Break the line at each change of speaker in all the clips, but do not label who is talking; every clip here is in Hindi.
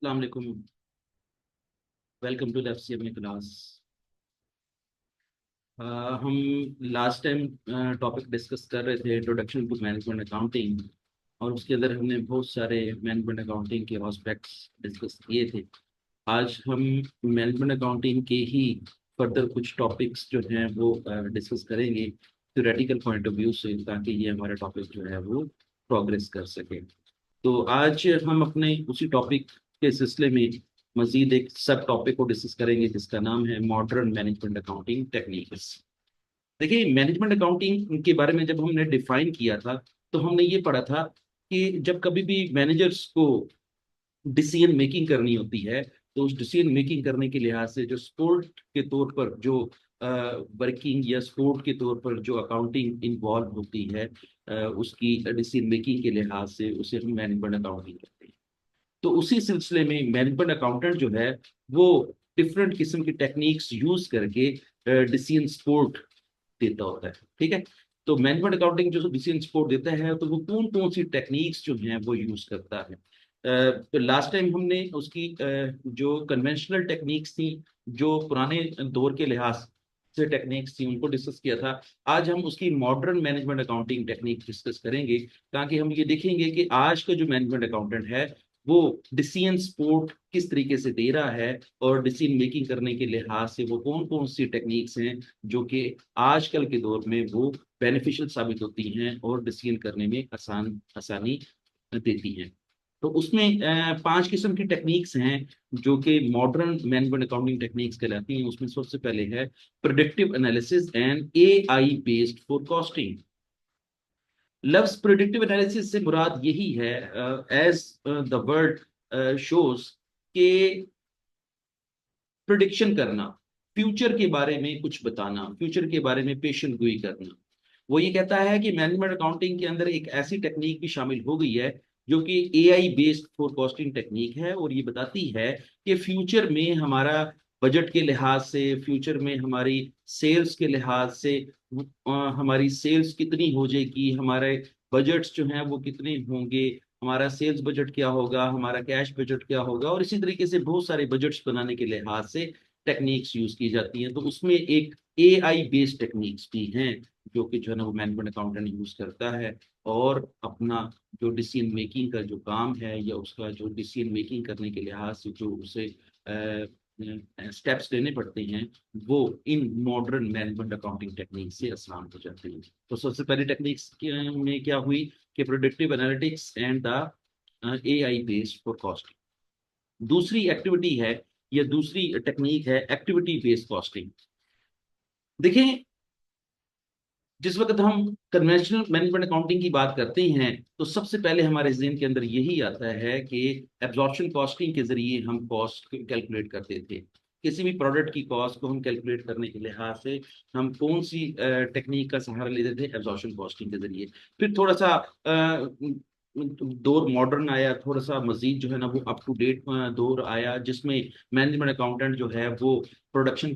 अस्सलाम वालेकुम। Welcome to the FCM class. हम लास्ट टाइम टॉपिक डिस्कस कर रहे थे इंट्रोडक्शन टू मैनेजमेंट अकाउंटिंग, और उसके अंदर हमने बहुत सारे मैनेजमेंट अकाउंटिंग के एस्पेक्ट्स डिस्कस किए थे। आज हम मैनेजमेंट अकाउंटिंग के ही फर्दर कुछ टॉपिक्स जो हैं वो डिस्कस करेंगे थ्योरेटिकल पॉइंट ऑफ व्यू से, ताकि ये हमारा टॉपिक जो है वो प्रोग्रेस कर सके। तो आज हम अपने उसी टॉपिक के सिलसिले में मजीद एक सब टॉपिक को डिस्कस करेंगे, जिसका नाम है मॉडर्न मैनेजमेंट अकाउंटिंग टेक्निक्स। देखिए, मैनेजमेंट अकाउंटिंग के बारे में जब हमने डिफाइन किया था, तो हमने ये पढ़ा था कि जब कभी भी मैनेजर्स को डिसीजन मेकिंग करनी होती है, तो उस डिसीजन मेकिंग करने के लिहाज से जो स्पोर्ट के तौर पर जो वर्किंग या स्पोर्ट के तौर पर जो अकाउंटिंग इन्वॉल्व होती है, उसकी डिसीजन मेकिंग के लिहाज से उसे हम मैनेजमेंट अकाउंटिंग कहते हैं। तो उसी सिलसिले में मैनेजमेंट अकाउंटेंट जो है वो डिफरेंट किस्म की टेक्निक्स यूज करके डिसीजन सपोर्ट देता होता है। ठीक है। तो मैनेजमेंट अकाउंटिंग जो डिसीजन सपोर्ट देता है, तो वो कौन कौन सी टेक्निक्स जो हैं वो यूज करता है। तो लास्ट टाइम हमने उसकी जो कन्वेंशनल टेक्निक्स थी, जो पुराने दौर के लिहाज से टेक्निक्स थी, उनको डिस्कस किया था। आज हम उसकी modern management accounting technique discuss करेंगे, ताकि हम ये देखेंगे कि आज का जो मैनेजमेंट अकाउंटेंट है वो डिसीजन सपोर्ट किस तरीके से दे रहा है, और डिसीजन मेकिंग करने के लिहाज से वो कौन कौन सी टेक्निक्स हैं जो कि आजकल के दौर में वो बेनिफिशियल साबित होती हैं और डिसीजन करने में आसानी देती हैं। तो उसमें पांच किस्म की टेक्निक्स हैं जो कि मॉडर्न मैनेजमेंट अकाउंटिंग टेक्निक्स कहलाती हैं। उसमें सबसे पहले है predictive analysis and AI based forecasting. लफ्ज प्रिडिक्टिव एनालिसिस से मुराद यही है, एज द वर्ड शोज, के प्रिडिक्शन करना, फ्यूचर के बारे में कुछ बताना, फ्यूचर के बारे में पेशन गोई करना। वो ये कहता है कि मैनेजमेंट अकाउंटिंग के अंदर एक ऐसी टेक्निक भी शामिल हो गई है जो कि एआई बेस्ड फोरकास्टिंग टेक्निक है, और ये बताती है कि फ्यूचर में हमारा बजट के लिहाज से, फ्यूचर में हमारी सेल्स के लिहाज से हमारी सेल्स कितनी हो जाएगी, हमारे बजट्स जो हैं वो कितने होंगे, हमारा सेल्स बजट क्या होगा, हमारा कैश बजट क्या होगा, और इसी तरीके से बहुत सारे बजट्स बनाने के लिहाज से टेक्निक्स यूज की जाती हैं। तो उसमें एक एआई बेस्ड टेक्निक्स भी हैं जो कि जो है ना वो मैनेजमेंट अकाउंटेंट यूज करता है, और अपना जो डिसीजन मेकिंग का जो काम है, या उसका जो डिसीजन मेकिंग करने के लिहाज से जो उसे स्टेप्स लेने पड़ते हैं, वो in modern management accounting technique से आसान हो जाते हैं। तो सबसे पहली टेक्निक्स में क्या हुई कि productive analytics and the AI based forecasting. दूसरी एक्टिविटी है, या दूसरी टेक्निक है एक्टिविटी बेस्ड कॉस्टिंग। देखिए, जिस वक्त हम कन्वेंशनल मैनेजमेंट अकाउंटिंग की बात करते हैं, तो सबसे पहले हमारे जहन के अंदर यही आता है कि एब्जॉर्प्शन कॉस्टिंग के जरिए हम कॉस्ट कैलकुलेट करते थे। किसी भी प्रोडक्ट की कॉस्ट को हम कैलकुलेट करने के लिहाज से हम कौन सी टेक्निक का सहारा लेते थे? एब्जॉर्प्शन कॉस्टिंग के जरिए। फिर थोड़ा सा दौर मॉडर्न आया, थोड़ा सा मजीद जो है ना वो अप टू डेट दौर आया, जिसमें मैनेजमेंट अकाउंटेंट जो है वो प्रोडक्शन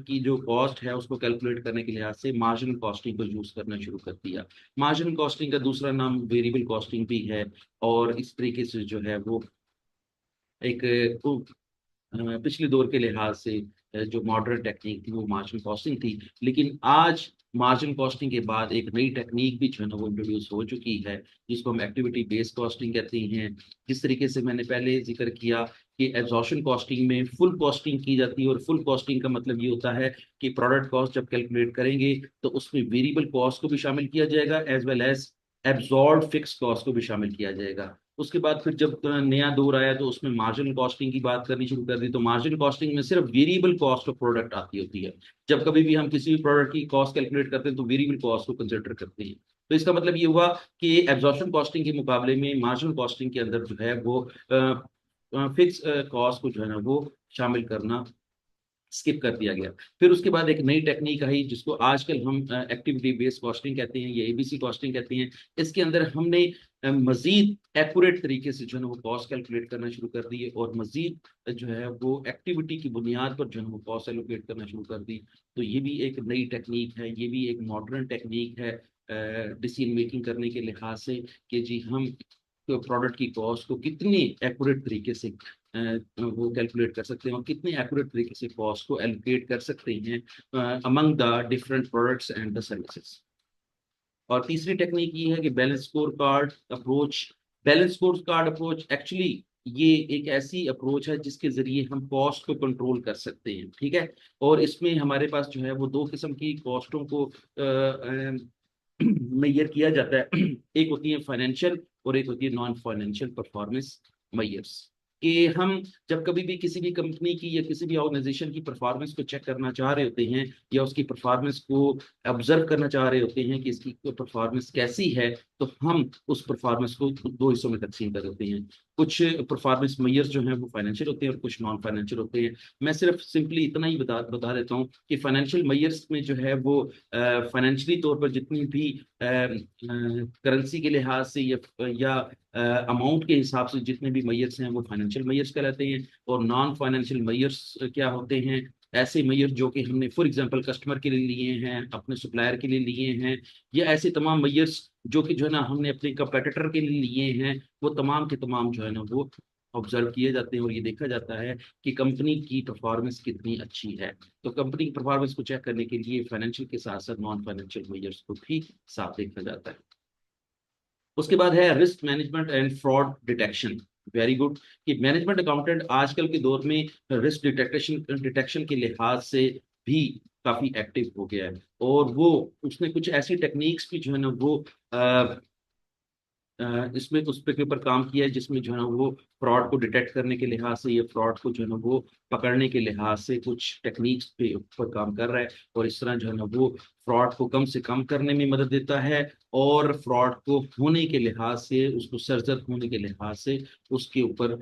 की जो कॉस्ट है उसको कैलकुलेट करने के लिहाज से मार्जिनल कॉस्टिंग को यूज करना शुरू कर दिया। मार्जिनल कॉस्टिंग का दूसरा नाम वेरिएबल कॉस्टिंग भी है, और इस तरीके से जो है वो एक पिछले दौर के लिहाज से जो मॉडर्न टेक्निक थी वो मार्जिनल कॉस्टिंग थी। लेकिन आज मार्जिनल कॉस्टिंग के बाद एक नई टेक्निक भी जो है ना वो इंट्रोड्यूस हो चुकी है, जिसको हम एक्टिविटी बेस्ड कॉस्टिंग कहते हैं। जिस तरीके से मैंने पहले जिक्र किया कि एब्जॉर्प्शन कॉस्टिंग में फुल कॉस्टिंग की जाती है, और फुल कॉस्टिंग का मतलब ये होता है कि प्रोडक्ट कॉस्ट जब कैलकुलेट करेंगे तो उसमें वेरिएबल कॉस्ट को भी शामिल किया जाएगा, as well as absorb fix cost को भी शामिल किया जाएगा। उसके बाद फिर जब नया दौर आया, तो उसमें मार्जिनल कॉस्टिंग की बात करनी शुरू कर दी। तो मार्जिनल कॉस्टिंग में सिर्फ वेरिएबल कॉस्ट ऑफ प्रोडक्ट आती होती है। जब कभी भी हम किसी भी प्रोडक्ट की कॉस्ट कैलकुलेट करते हैं, तो वेरिएबल कॉस्ट को कंसिडर करते हैं। तो इसका मतलब ये हुआ कि एब्जॉर्प्शन कॉस्टिंग के मुकाबले में मार्जिनल कॉस्टिंग के अंदर जो है वो फिक्स कॉस्ट को जो है ना वो शामिल करना स्किप कर दिया गया। फिर उसके बाद एक नई टेक्निक आई, जिसको आजकल हम एक्टिविटी बेस्ड कॉस्टिंग कहते हैं, या एबीसी कॉस्टिंग कहते हैं। इसके अंदर हमने मजीद एक्यूरेट तरीके से जो है ना वो कॉस्ट कैलकुलेट करना शुरू कर दी है, और मजीद जो है वो एक्टिविटी की बुनियाद पर जो है ना वो कॉस्ट एलोकेट करना शुरू कर दी। तो ये भी एक नई टेक्निक है, ये भी एक मॉडर्न टेक्निक है डिसीजन मेकिंग करने के लिहाज से, कि जी हम प्रोडक्ट की कॉस्ट को कितनी एक्यूरेट तरीके से वो कैलकुलेट कर सकते हैं और कितने एक्यूरेट तरीके से कॉस्ट को एलोकेट कर सकते हैं among the different products and the services. और तीसरी टेक्निक ये है कि balance score card approach. Balance score card approach actually ये एक ऐसी अप्रोच है जिसके जरिए हम कॉस्ट को कंट्रोल कर सकते हैं, ठीक है। और इसमें हमारे पास जो है वो दो किस्म की कॉस्टों को मेजर किया जाता है। एक होती है फाइनेंशियल और एक होती है नॉन फाइनेंशियल परफॉर्मेंस मेजर्स। कि हम जब कभी भी किसी भी कंपनी की या किसी भी ऑर्गेनाइजेशन की परफॉर्मेंस को चेक करना चाह रहे होते हैं या उसकी परफॉर्मेंस को ऑब्जर्व करना चाह रहे होते हैं कि इसकी परफॉर्मेंस कैसी है, तो हम उस परफॉर्मेंस को दो हिस्सों में तकसीम कर देते हैं। कुछ परफॉर्मेंस मेजर्स जो हैं वो फाइनेंशियल होते हैं और कुछ नॉन फाइनेंशियल होते हैं। मैं सिर्फ सिंपली इतना ही बता बता देता हूँ कि फाइनेंशियल मेजर्स में जो है वो फाइनेंशियली तौर पर जितनी भी करेंसी के लिहाज से या अमाउंट के हिसाब से जितने भी मेजर्स हैं वो फाइनेंशियल मेजर्स कहलाते हैं। और नॉन फाइनेंशियल मेजर्स क्या होते हैं? ऐसे मेजर जो कि हमने फॉर एग्जांपल कस्टमर के लिए लिए हैं, अपने सप्लायर के लिए लिए हैं, या ऐसे तमाम मेजर्स जो कि जो है ना हमने अपने कंपेटिटर के लिए लिए हैं, वो तमाम के तमाम जो है ना वो ऑब्जर्व किए जाते हैं और ये देखा जाता है कि कंपनी की परफॉर्मेंस कितनी अच्छी है। तो कंपनी की परफॉर्मेंस को चेक करने के लिए फाइनेंशियल के साथ साथ नॉन फाइनेंशियल मेजर्स को भी साथ देखा जाता है। उसके बाद है risk management and fraud detection. Very good. कि मैनेजमेंट अकाउंटेंट आजकल के दौर में रिस्क डिटेक्शन डिटेक्शन के लिहाज से भी काफी एक्टिव हो गया है। और वो उसने कुछ ऐसी टेक्निक्स भी जो है ना वो इसमें उस पे के ऊपर काम किया है जिसमें जो है ना वो फ्रॉड को डिटेक्ट करने के लिहाज से या फ्रॉड को जो है ना वो पकड़ने के लिहाज से कुछ टेक्निक्स पे ऊपर काम कर रहा है। और इस तरह जो है ना वो फ्रॉड को कम से कम करने में मदद देता है और फ्रॉड को होने के लिहाज से, उसको सर्जर होने के लिहाज से उसके ऊपर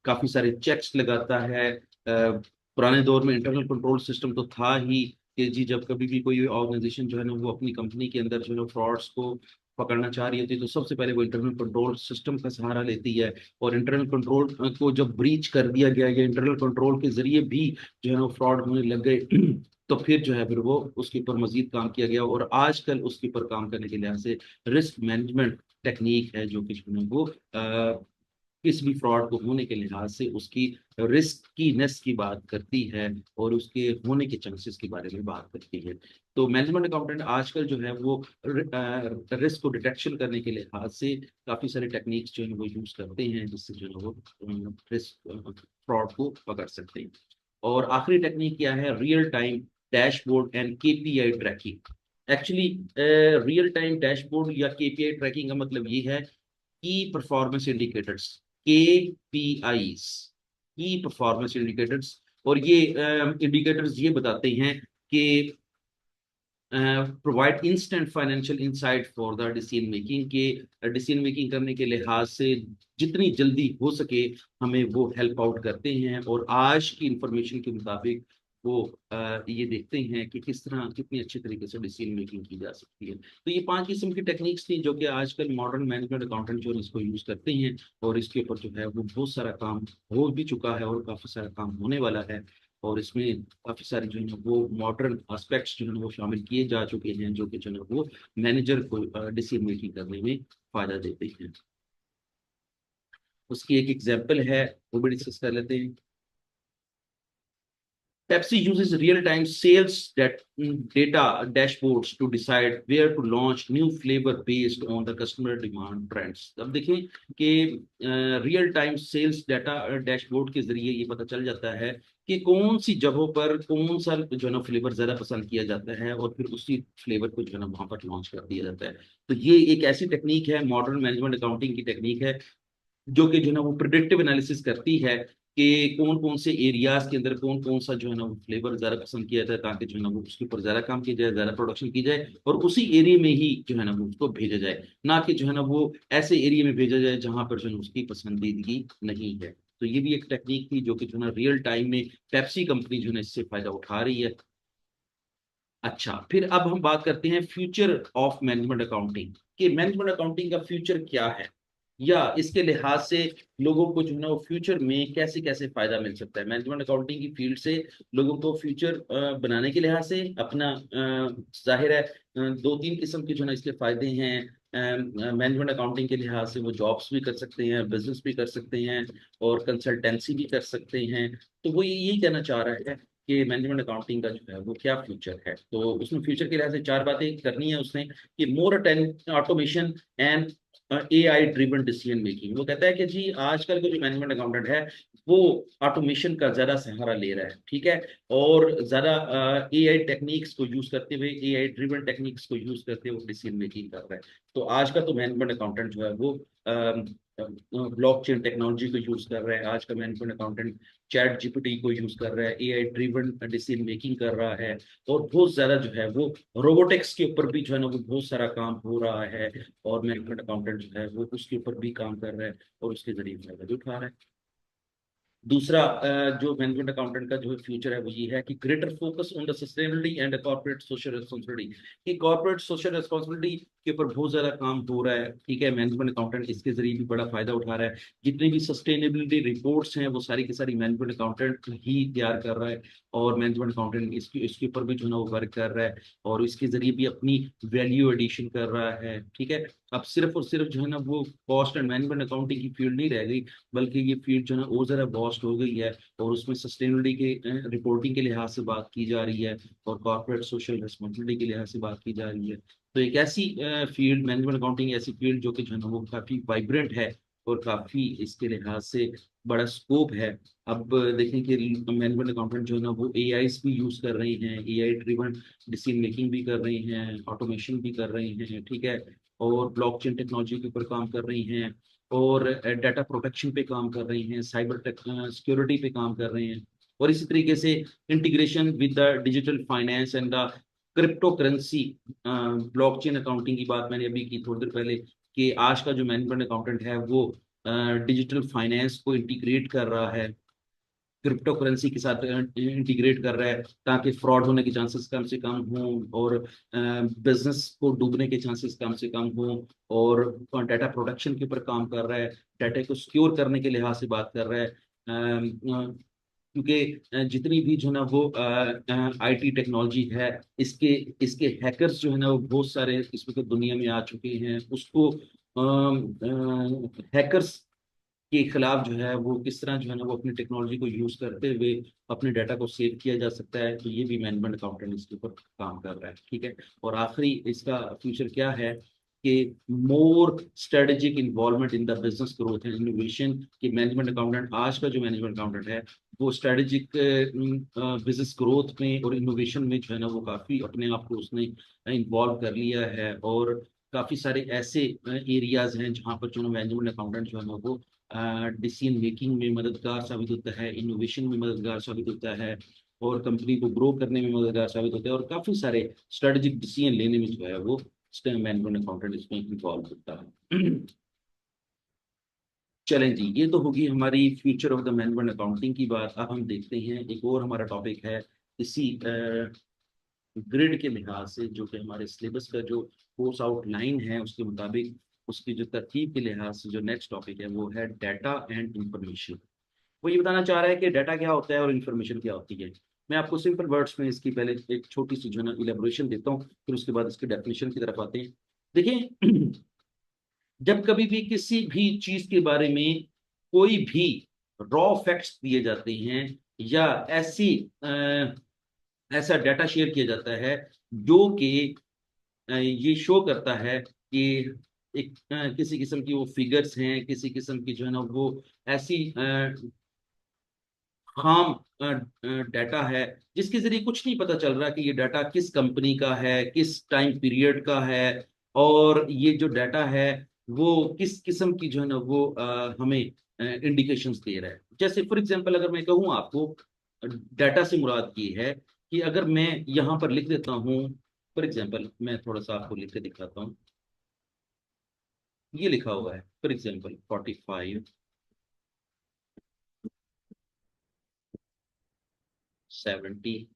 काफी सारे चेक्स लगाता है। पुराने दौर में इंटरनल कंट्रोल सिस्टम तो था ही कि जी जब कभी भी कोई ऑर्गेनाइजेशन जो है ना वो अपनी कंपनी के अंदर जो है फ्रॉड्स को पकड़ना चाह रही होती है तो सबसे पहले वो इंटरनल कंट्रोल सिस्टम का सहारा लेती है। और इंटरनल कंट्रोल को जब ब्रीच कर दिया गया या इंटरनल कंट्रोल के जरिए भी जो है ना फ्रॉड होने लग गए तो फिर जो है फिर वो उसके ऊपर मजीद काम किया गया। और आजकल उसके ऊपर काम करने के लिहाज से रिस्क मैनेजमेंट टेक्निक है जो कि जो है वो किसी भी फ्रॉड को होने के लिहाज से उसकी रिस्कीनेस की बात करती है और उसके होने के चांसेस के बारे में बात करती है। तो मैनेजमेंट अकाउंटेंट आजकल जो है वो रिस्क को डिटेक्शन करने के लिहाज से काफी सारे टेक्निक्स जो है वो यूज करते हैं जिससे जो है वो रिस्क फ्रॉड को पकड़ सकते हैं। और आखिरी टेक्निक क्या है? Real time dashboard and KPI tracking. Actually real time dashboard या केपीआई ट्रैकिंग का मतलब ये है key performance indicators, KPIs, key performance indicators. और ये इंडिकेटर्स ये बताते हैं कि provide instant financial insight for the decision making के डिसीजन मेकिंग करने के लिहाज से जितनी जल्दी हो सके हमें वो हेल्प आउट करते हैं। और आज की इंफॉर्मेशन के मुताबिक वो ये देखते हैं कि किस तरह कितनी अच्छी तरीके से डिसीजन मेकिंग की जा सकती है। तो ये 5 किस्म की टेक्निक्स थी जो कि आजकल मॉडर्न मैनेजमेंट अकाउंटेंट जो है इसको यूज करते हैं। और इसके ऊपर जो है वो बहुत सारा काम हो भी चुका है और काफी सारा काम होने वाला है। और इसमें काफी सारे जो है ना वो मॉडर्न एस्पेक्ट्स जो है ना वो शामिल किए जा चुके हैं जो कि जो है ना वो मैनेजर को डिसीजन मेकिंग करने में फायदा देते हैं। उसकी एक एग्जांपल है, वो भी डिस्कस कर लेते हैं। Pepsi uses real-time sales data dashboards to decide where to launch new flavor based on the customer demand trends। अब देखें कि real time sales data dashboard के जरिए ये पता चल जाता है कि कौन सी जगहों पर कौन सा जो है ना फ्लेवर ज्यादा पसंद किया जाता है और फिर उसी फ्लेवर को जो है ना वहां पर लॉन्च कर दिया जाता है। तो ये एक ऐसी टेक्निक है, मॉडर्न मैनेजमेंट अकाउंटिंग की टेक्निक है जो कि जो है ना वो प्रिडिक्टिव एनालिसिस करती है कि कौन कौन से एरियाज के अंदर कौन कौन सा जो है ना वो फ्लेवर ज्यादा पसंद किया जाता है ताकि जो है ना वो उसके ऊपर ज्यादा काम किया जाए, ज्यादा प्रोडक्शन की जाए और उसी एरिया में ही जो है ना वो उसको भेजा जाए, ना कि जो है ना वो ऐसे एरिया में भेजा जाए जहां पर जो है ना उसकी पसंदीदगी नहीं है। तो ये भी एक टेक्निक थी जो कि जो है ना रियल टाइम में पेप्सी कंपनी जो है ना इससे फायदा उठा रही है। अच्छा, फिर अब हम बात करते हैं फ्यूचर ऑफ मैनेजमेंट अकाउंटिंग कि मैनेजमेंट अकाउंटिंग का फ्यूचर क्या है या इसके लिहाज से लोगों को जो है ना वो फ्यूचर में कैसे कैसे फायदा मिल सकता है। मैनेजमेंट अकाउंटिंग की फील्ड से लोगों को फ्यूचर बनाने के लिहाज से अपना जाहिर है दो तीन किस्म के जो है ना इसके फायदे हैं। मैनेजमेंट अकाउंटिंग के लिहाज से वो जॉब्स भी कर सकते हैं, बिजनेस भी कर सकते हैं, और कंसल्टेंसी भी कर सकते हैं। तो वो यही कहना चाह रहा है कि मैनेजमेंट अकाउंटिंग का जो है वो क्या फ्यूचर है। तो उसमें फ्यूचर के लिहाज से चार बातें करनी है उसने, कि more automation and AI driven decision making. वो कहता है कि जी आजकल का जो मैनेजमेंट अकाउंटेंट है वो ऑटोमेशन का ज्यादा सहारा ले रहा है, ठीक है, और ज्यादा AI टेक्निक्स को यूज करते हुए, AI ड्रिवन टेक्निक्स को यूज करते हुए डिसीजन मेकिंग कर रहा है। तो आज का तो मैनेजमेंट अकाउंटेंट जो है वो ब्लॉकचेन टेक्नोलॉजी को यूज कर रहा है। आज का मैनेजमेंट अकाउंटेंट चैट जीपीटी को यूज कर रहा है, AI ड्रिवन डिसीजन मेकिंग कर रहा है, और बहुत ज्यादा जो है वो रोबोटिक्स के ऊपर भी जो है ना वो बहुत सारा काम हो रहा है। और मैनेजमेंट अकाउंटेंट जो है वो उसके ऊपर भी काम कर रहा है और उसके जरिए फायदा भी उठा रहा है। दूसरा जो मैनेजमेंट अकाउंटेंट का जो फ्यूचर है वो ये है कि greater focus on the sustainability and corporate social responsibility. कि कॉर्पोरेट सोशल रिस्पॉन्सिबिलिटी के ऊपर बहुत ज्यादा काम हो रहा है, ठीक है, मैनेजमेंट अकाउंटेंट इसके जरिए भी बड़ा फायदा उठा रहा है। जितनी भी सस्टेनेबिलिटी रिपोर्ट्स हैं वो सारी की सारी मैनेजमेंट अकाउंटेंट ही तैयार कर रहा है, और मैनेजमेंट अकाउंटेंट इसके इसके ऊपर भी जो है ना वो वर्क कर रहा है, और इसके जरिए भी अपनी वैल्यू एडिशन कर रहा है, ठीक है। अब सिर्फ और सिर्फ जो है ना वो कॉस्ट एंड मैनेजमेंट अकाउंटिंग की फील्ड नहीं रह गई, बल्कि ये फील्ड जो है ना और ज़रा वॉस्ट हो गई है, और उसमें सस्टेनेबिलिटी के रिपोर्टिंग के लिहाज से बात की जा रही है, और कॉर्पोरेट सोशल रिस्पॉन्सिबिलिटी के लिहाज से बात की जा रही है। तो एक ऐसी फील्ड, मैनेजमेंट अकाउंटिंग ऐसी फील्ड जो कि जो है ना वो काफ़ी वाइब्रेंट है, और काफ़ी इसके लिहाज से बड़ा स्कोप है। अब देखें कि मैनेजमेंट अकाउंटेंट जो है ना वो AIs भी यूज़ कर रहे हैं, AI ड्रिवन डिसीजन मेकिंग भी कर रही हैं, ऑटोमेशन भी कर रही हैं, ठीक है, और ब्लॉकचेन टेक्नोलॉजी के ऊपर काम कर रही हैं, और डाटा प्रोटेक्शन पे काम कर रही हैं, साइबर सिक्योरिटी पे काम कर रही हैं, और इसी तरीके से integration with the digital finance and the crypto currency. Blockchain accounting की बात मैंने अभी की थोड़ी देर पहले, कि आज का जो मैनेजमेंट अकाउंटेंट है वो डिजिटल फाइनेंस को इंटीग्रेट कर रहा है, क्रिप्टो करेंसी के साथ इंटीग्रेट कर रहा है, ताकि फ्रॉड होने के चांसेस कम से कम हों, और बिजनेस को डूबने के चांसेस कम से कम हों, और डाटा प्रोटेक्शन के ऊपर काम कर रहा है, डाटा को सिक्योर करने के लिहाज से बात कर रहा है। क्योंकि जितनी भी जो है ना वो IT टेक्नोलॉजी है, इसके इसके हैकर्स जो है ना वो बहुत सारे इसमें तो दुनिया में आ चुके हैं। उसको हैकर्स के खिलाफ जो है वो किस तरह जो है ना वो अपनी टेक्नोलॉजी को यूज करते हुए अपने डाटा को सेव किया जा सकता है, तो ये भी मैनेजमेंट अकाउंटेंट इसके ऊपर काम कर रहा है, ठीक है। और आखिरी इसका फ्यूचर क्या है, कि more strategic involvement in the business growth and innovation. कि मैनेजमेंट अकाउंटेंट, आज का जो मैनेजमेंट अकाउंटेंट है वो स्ट्रेटेजिक बिजनेस ग्रोथ में और इनोवेशन में जो है ना वो काफी अपने आप को उसने इन्वॉल्व कर लिया है, और काफी सारे ऐसे एरियाज हैं जहाँ पर जो मैनेजमेंट अकाउंटेंट जो है ना वो डिसीजन मेकिंग में मददगार साबित होता है, इनोवेशन में मददगार साबित होता है, और कंपनी को ग्रो करने में मददगार साबित होता है, और काफी सारे स्ट्रेटेजिक डिसीजन लेने में जो है वो मैनेजमेंट अकाउंटेंट इसमें इन्वॉल्व होता है। चलें जी, ये तो होगी हमारी future of the management accounting की बात। अब हम देखते हैं एक और हमारा टॉपिक है इसी ग्रिड के लिहाज से, जो कि हमारे सिलेबस का जो कोर्स आउटलाइन है उसके मुताबिक, उसकी जो तरतीब के लिहाज से जो नेक्स्ट टॉपिक है वो है डाटा एंड इंफॉर्मेशन। वो ये बताना चाह रहा है कि डाटा क्या होता है और इन्फॉर्मेशन क्या होती है। मैं आपको सिंपल वर्ड्स में इसकी पहले एक छोटी सी जो है ना इलेबोरेशन देता हूँ, फिर उसके बाद इसकी डेफिनेशन की तरफ आते हैं। देखिए, जब कभी भी किसी भी चीज के बारे में कोई भी रॉ फैक्ट्स दिए जाते हैं, या ऐसी ऐसा डाटा शेयर किया जाता है जो कि ये शो करता है कि एक किसी किस्म की वो फिगर्स हैं, किसी किस्म की जो है ना वो ऐसी खाम डाटा है, जिसके जरिए कुछ नहीं पता चल रहा कि ये डाटा किस कंपनी का है, किस टाइम पीरियड का है, और ये जो डाटा है वो किस किस्म की जो है ना वो हमें इंडिकेशंस दे रहा है। जैसे फॉर एग्जांपल अगर मैं कहूँ आपको, डाटा से मुराद ये है कि अगर मैं यहाँ पर लिख देता हूँ, फॉर एग्जांपल मैं थोड़ा सा आपको लिख के दिखाता हूँ। ये लिखा हुआ है फॉर एग्जांपल 45, 70,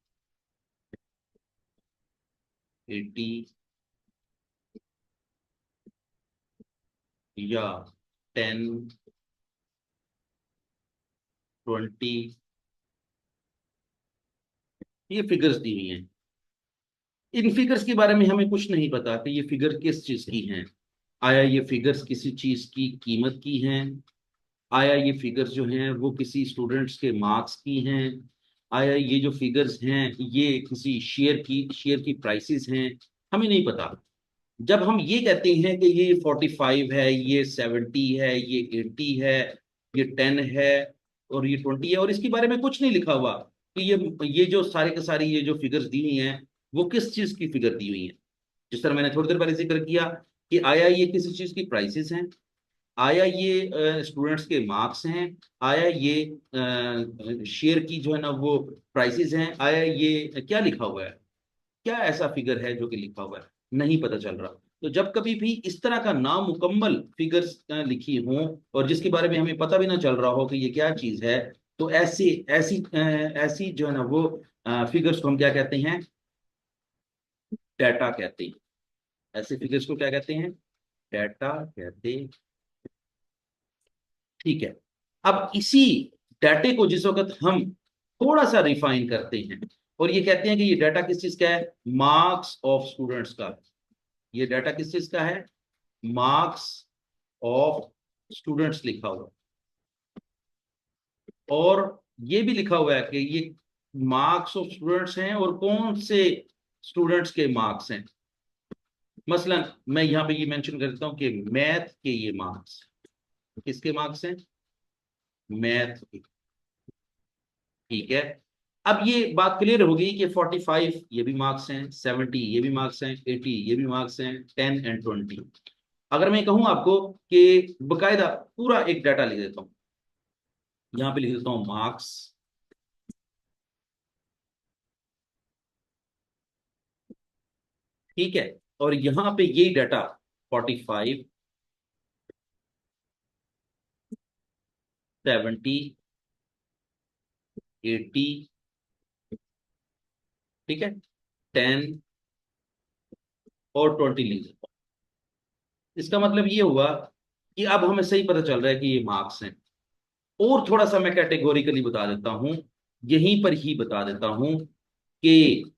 80, या 10, 20, ये फिगर्स दी हुई हैं। इन फिगर्स के बारे में हमें कुछ नहीं पता कि ये फिगर किस चीज की हैं। आया ये फिगर्स किसी चीज की कीमत की हैं? आया ये फिगर्स जो हैं वो किसी स्टूडेंट्स के मार्क्स की हैं? आया ये जो फिगर्स हैं ये किसी शेयर की प्राइसेस हैं? हमें नहीं पता। जब हम ये कहते हैं कि ये 45 है, ये 70 है, ये 80 है, ये 10 है और ये 20 है, और इसके बारे में कुछ नहीं लिखा हुआ कि ये जो सारे के सारी ये जो फिगर्स दी हुई हैं वो किस चीज की फिगर दी हुई हैं। जिस तरह मैंने थोड़ी देर पहले जिक्र किया कि आया ये किसी चीज की प्राइसेस हैं, आया ये स्टूडेंट्स के मार्क्स हैं, आया ये शेयर की जो है ना वो प्राइसेस हैं, आया ये क्या लिखा हुआ है? क्या ऐसा फिगर है जो कि लिखा हुआ है? नहीं पता चल रहा। तो जब कभी भी इस तरह का नामुकम्मल फिगर्स लिखी हों और जिसके बारे में हमें पता भी ना चल रहा हो कि ये क्या चीज है, तो ऐसी जो है ना वो फिगर्स को हम क्या कहते हैं? डाटा कहते हैं। ऐसे फिगर्स को क्या कहते हैं? डाटा कहते। ठीक है। अब इसी डाटे को जिस वक्त हम थोड़ा सा रिफाइन करते हैं और ये कहते हैं कि ये डाटा किस चीज का है? मार्क्स ऑफ स्टूडेंट्स का। ये डाटा किस चीज का है? मार्क्स ऑफ स्टूडेंट्स लिखा हुआ। और ये भी लिखा हुआ है कि ये मार्क्स ऑफ स्टूडेंट्स हैं और कौन से स्टूडेंट्स के मार्क्स हैं। मसलन मैं यहां पे ये मेंशन कर देता हूं कि मैथ के ये मार्क्स। किसके मार्क्स हैं? मैथ के। ठीक है। अब ये बात क्लियर हो गई कि 45 ये भी मार्क्स हैं, 70 ये भी मार्क्स हैं, 80 ये भी मार्क्स हैं, 10 एंड 20। अगर मैं कहूं आपको कि बकायदा पूरा एक डाटा लिख देता हूं, यहां पे लिख देता हूं मार्क्स। ठीक है। और यहां पे ये डाटा 45, 70, 80, ठीक है, 10 और 20 लिख देता हूं। इसका मतलब ये हुआ कि अब हमें सही पता चल रहा है कि ये मार्क्स हैं। और थोड़ा सा मैं कैटेगोरिकली बता देता हूं, यहीं पर ही बता देता हूं कि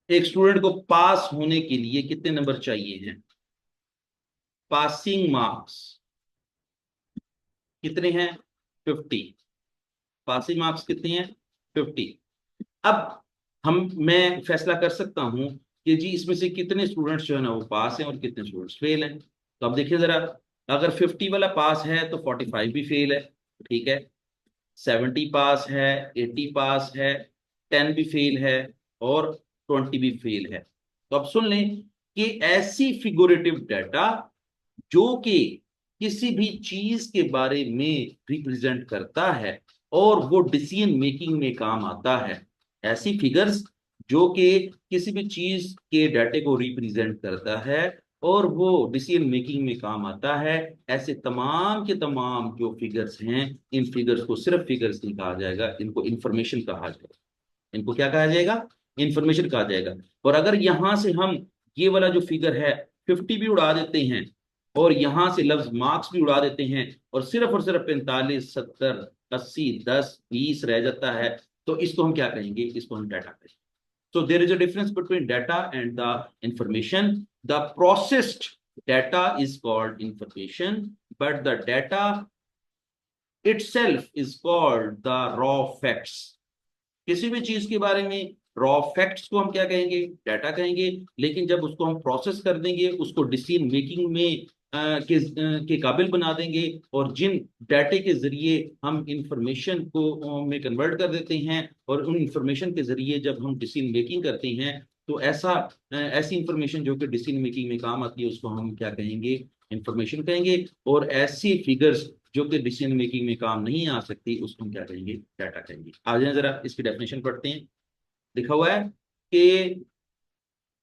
एक स्टूडेंट को पास होने के लिए कितने नंबर चाहिए हैं? पासिंग मार्क्स कितने हैं? 50। पासिंग मार्क्स कितने हैं? 50। अब मैं फैसला कर सकता हूं कि जी इसमें से कितने स्टूडेंट्स जो है ना वो पास हैं और कितने स्टूडेंट्स फेल हैं। तो अब देखिए जरा, अगर 50 वाला पास है तो 45 भी फेल है। ठीक है। 70 पास है, 80 पास है, 10 भी फेल है और 20 भी फेल है। तो अब सुन लें कि ऐसी फिगुरेटिव डाटा जो कि किसी भी चीज के बारे में रिप्रेजेंट करता है और वो डिसीजन मेकिंग में काम आता है, ऐसी फिगर्स जो कि किसी भी चीज के डाटे को रिप्रेजेंट करता है और वो डिसीजन मेकिंग में काम आता है, ऐसे तमाम के तमाम जो फिगर्स हैं, इन फिगर्स को सिर्फ फिगर्स नहीं कहा जाएगा, इनको इंफॉर्मेशन कहा जाएगा। इनको क्या कहा जाएगा? इंफॉर्मेशन कहा जाएगा। और अगर यहां से हम ये वाला जो फिगर है 50 भी उड़ा देते हैं और यहां से लफ्ज मार्क्स भी उड़ा देते हैं और सिर्फ 45, 70, 80, 10, 20 रह जाता है, तो इसको हम क्या कहेंगे? इसको हम डाटा कहेंगे। So there is a difference between data and the information. The processed data is called information, but the data itself is called the raw facts. किसी भी चीज के बारे में रॉ फैक्ट्स को हम क्या कहेंगे? डाटा कहेंगे। लेकिन जब उसको हम प्रोसेस कर देंगे, उसको डिसीजन मेकिंग में के काबिल बना देंगे और जिन डाटे के जरिए हम इंफॉर्मेशन को में कन्वर्ट कर देते हैं और उन इंफॉर्मेशन के जरिए जब हम डिसीजन मेकिंग करते हैं, तो ऐसी इंफॉर्मेशन जो कि डिसीजन मेकिंग में काम आती है उसको हम क्या कहेंगे? इंफॉर्मेशन कहेंगे। और ऐसी फिगर्स जो कि डिसीजन मेकिंग में काम नहीं आ सकती उसको हम क्या कहेंगे? डाटा कहेंगे। आ जाए जरा इसकी डेफिनेशन पढ़ते हैं। लिखा हुआ है कि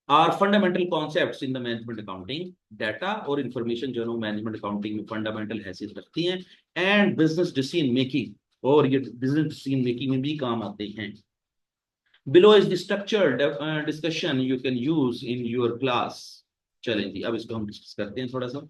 are fundamental concepts in the management accounting. Data और इंफॉर्मेशन जो है मैनेजमेंट अकाउंटिंग में फंडामेंटल हैसियत रखती हैं एंड बिजनेस डिसीजन मेकिंग, और ये बिजनेस डिसीजन मेकिंग में भी काम आते हैं। Below is the structured discussion you can use in your class. चलें जी, अब इसको हम डिस्कस करते हैं थोड़ा सा।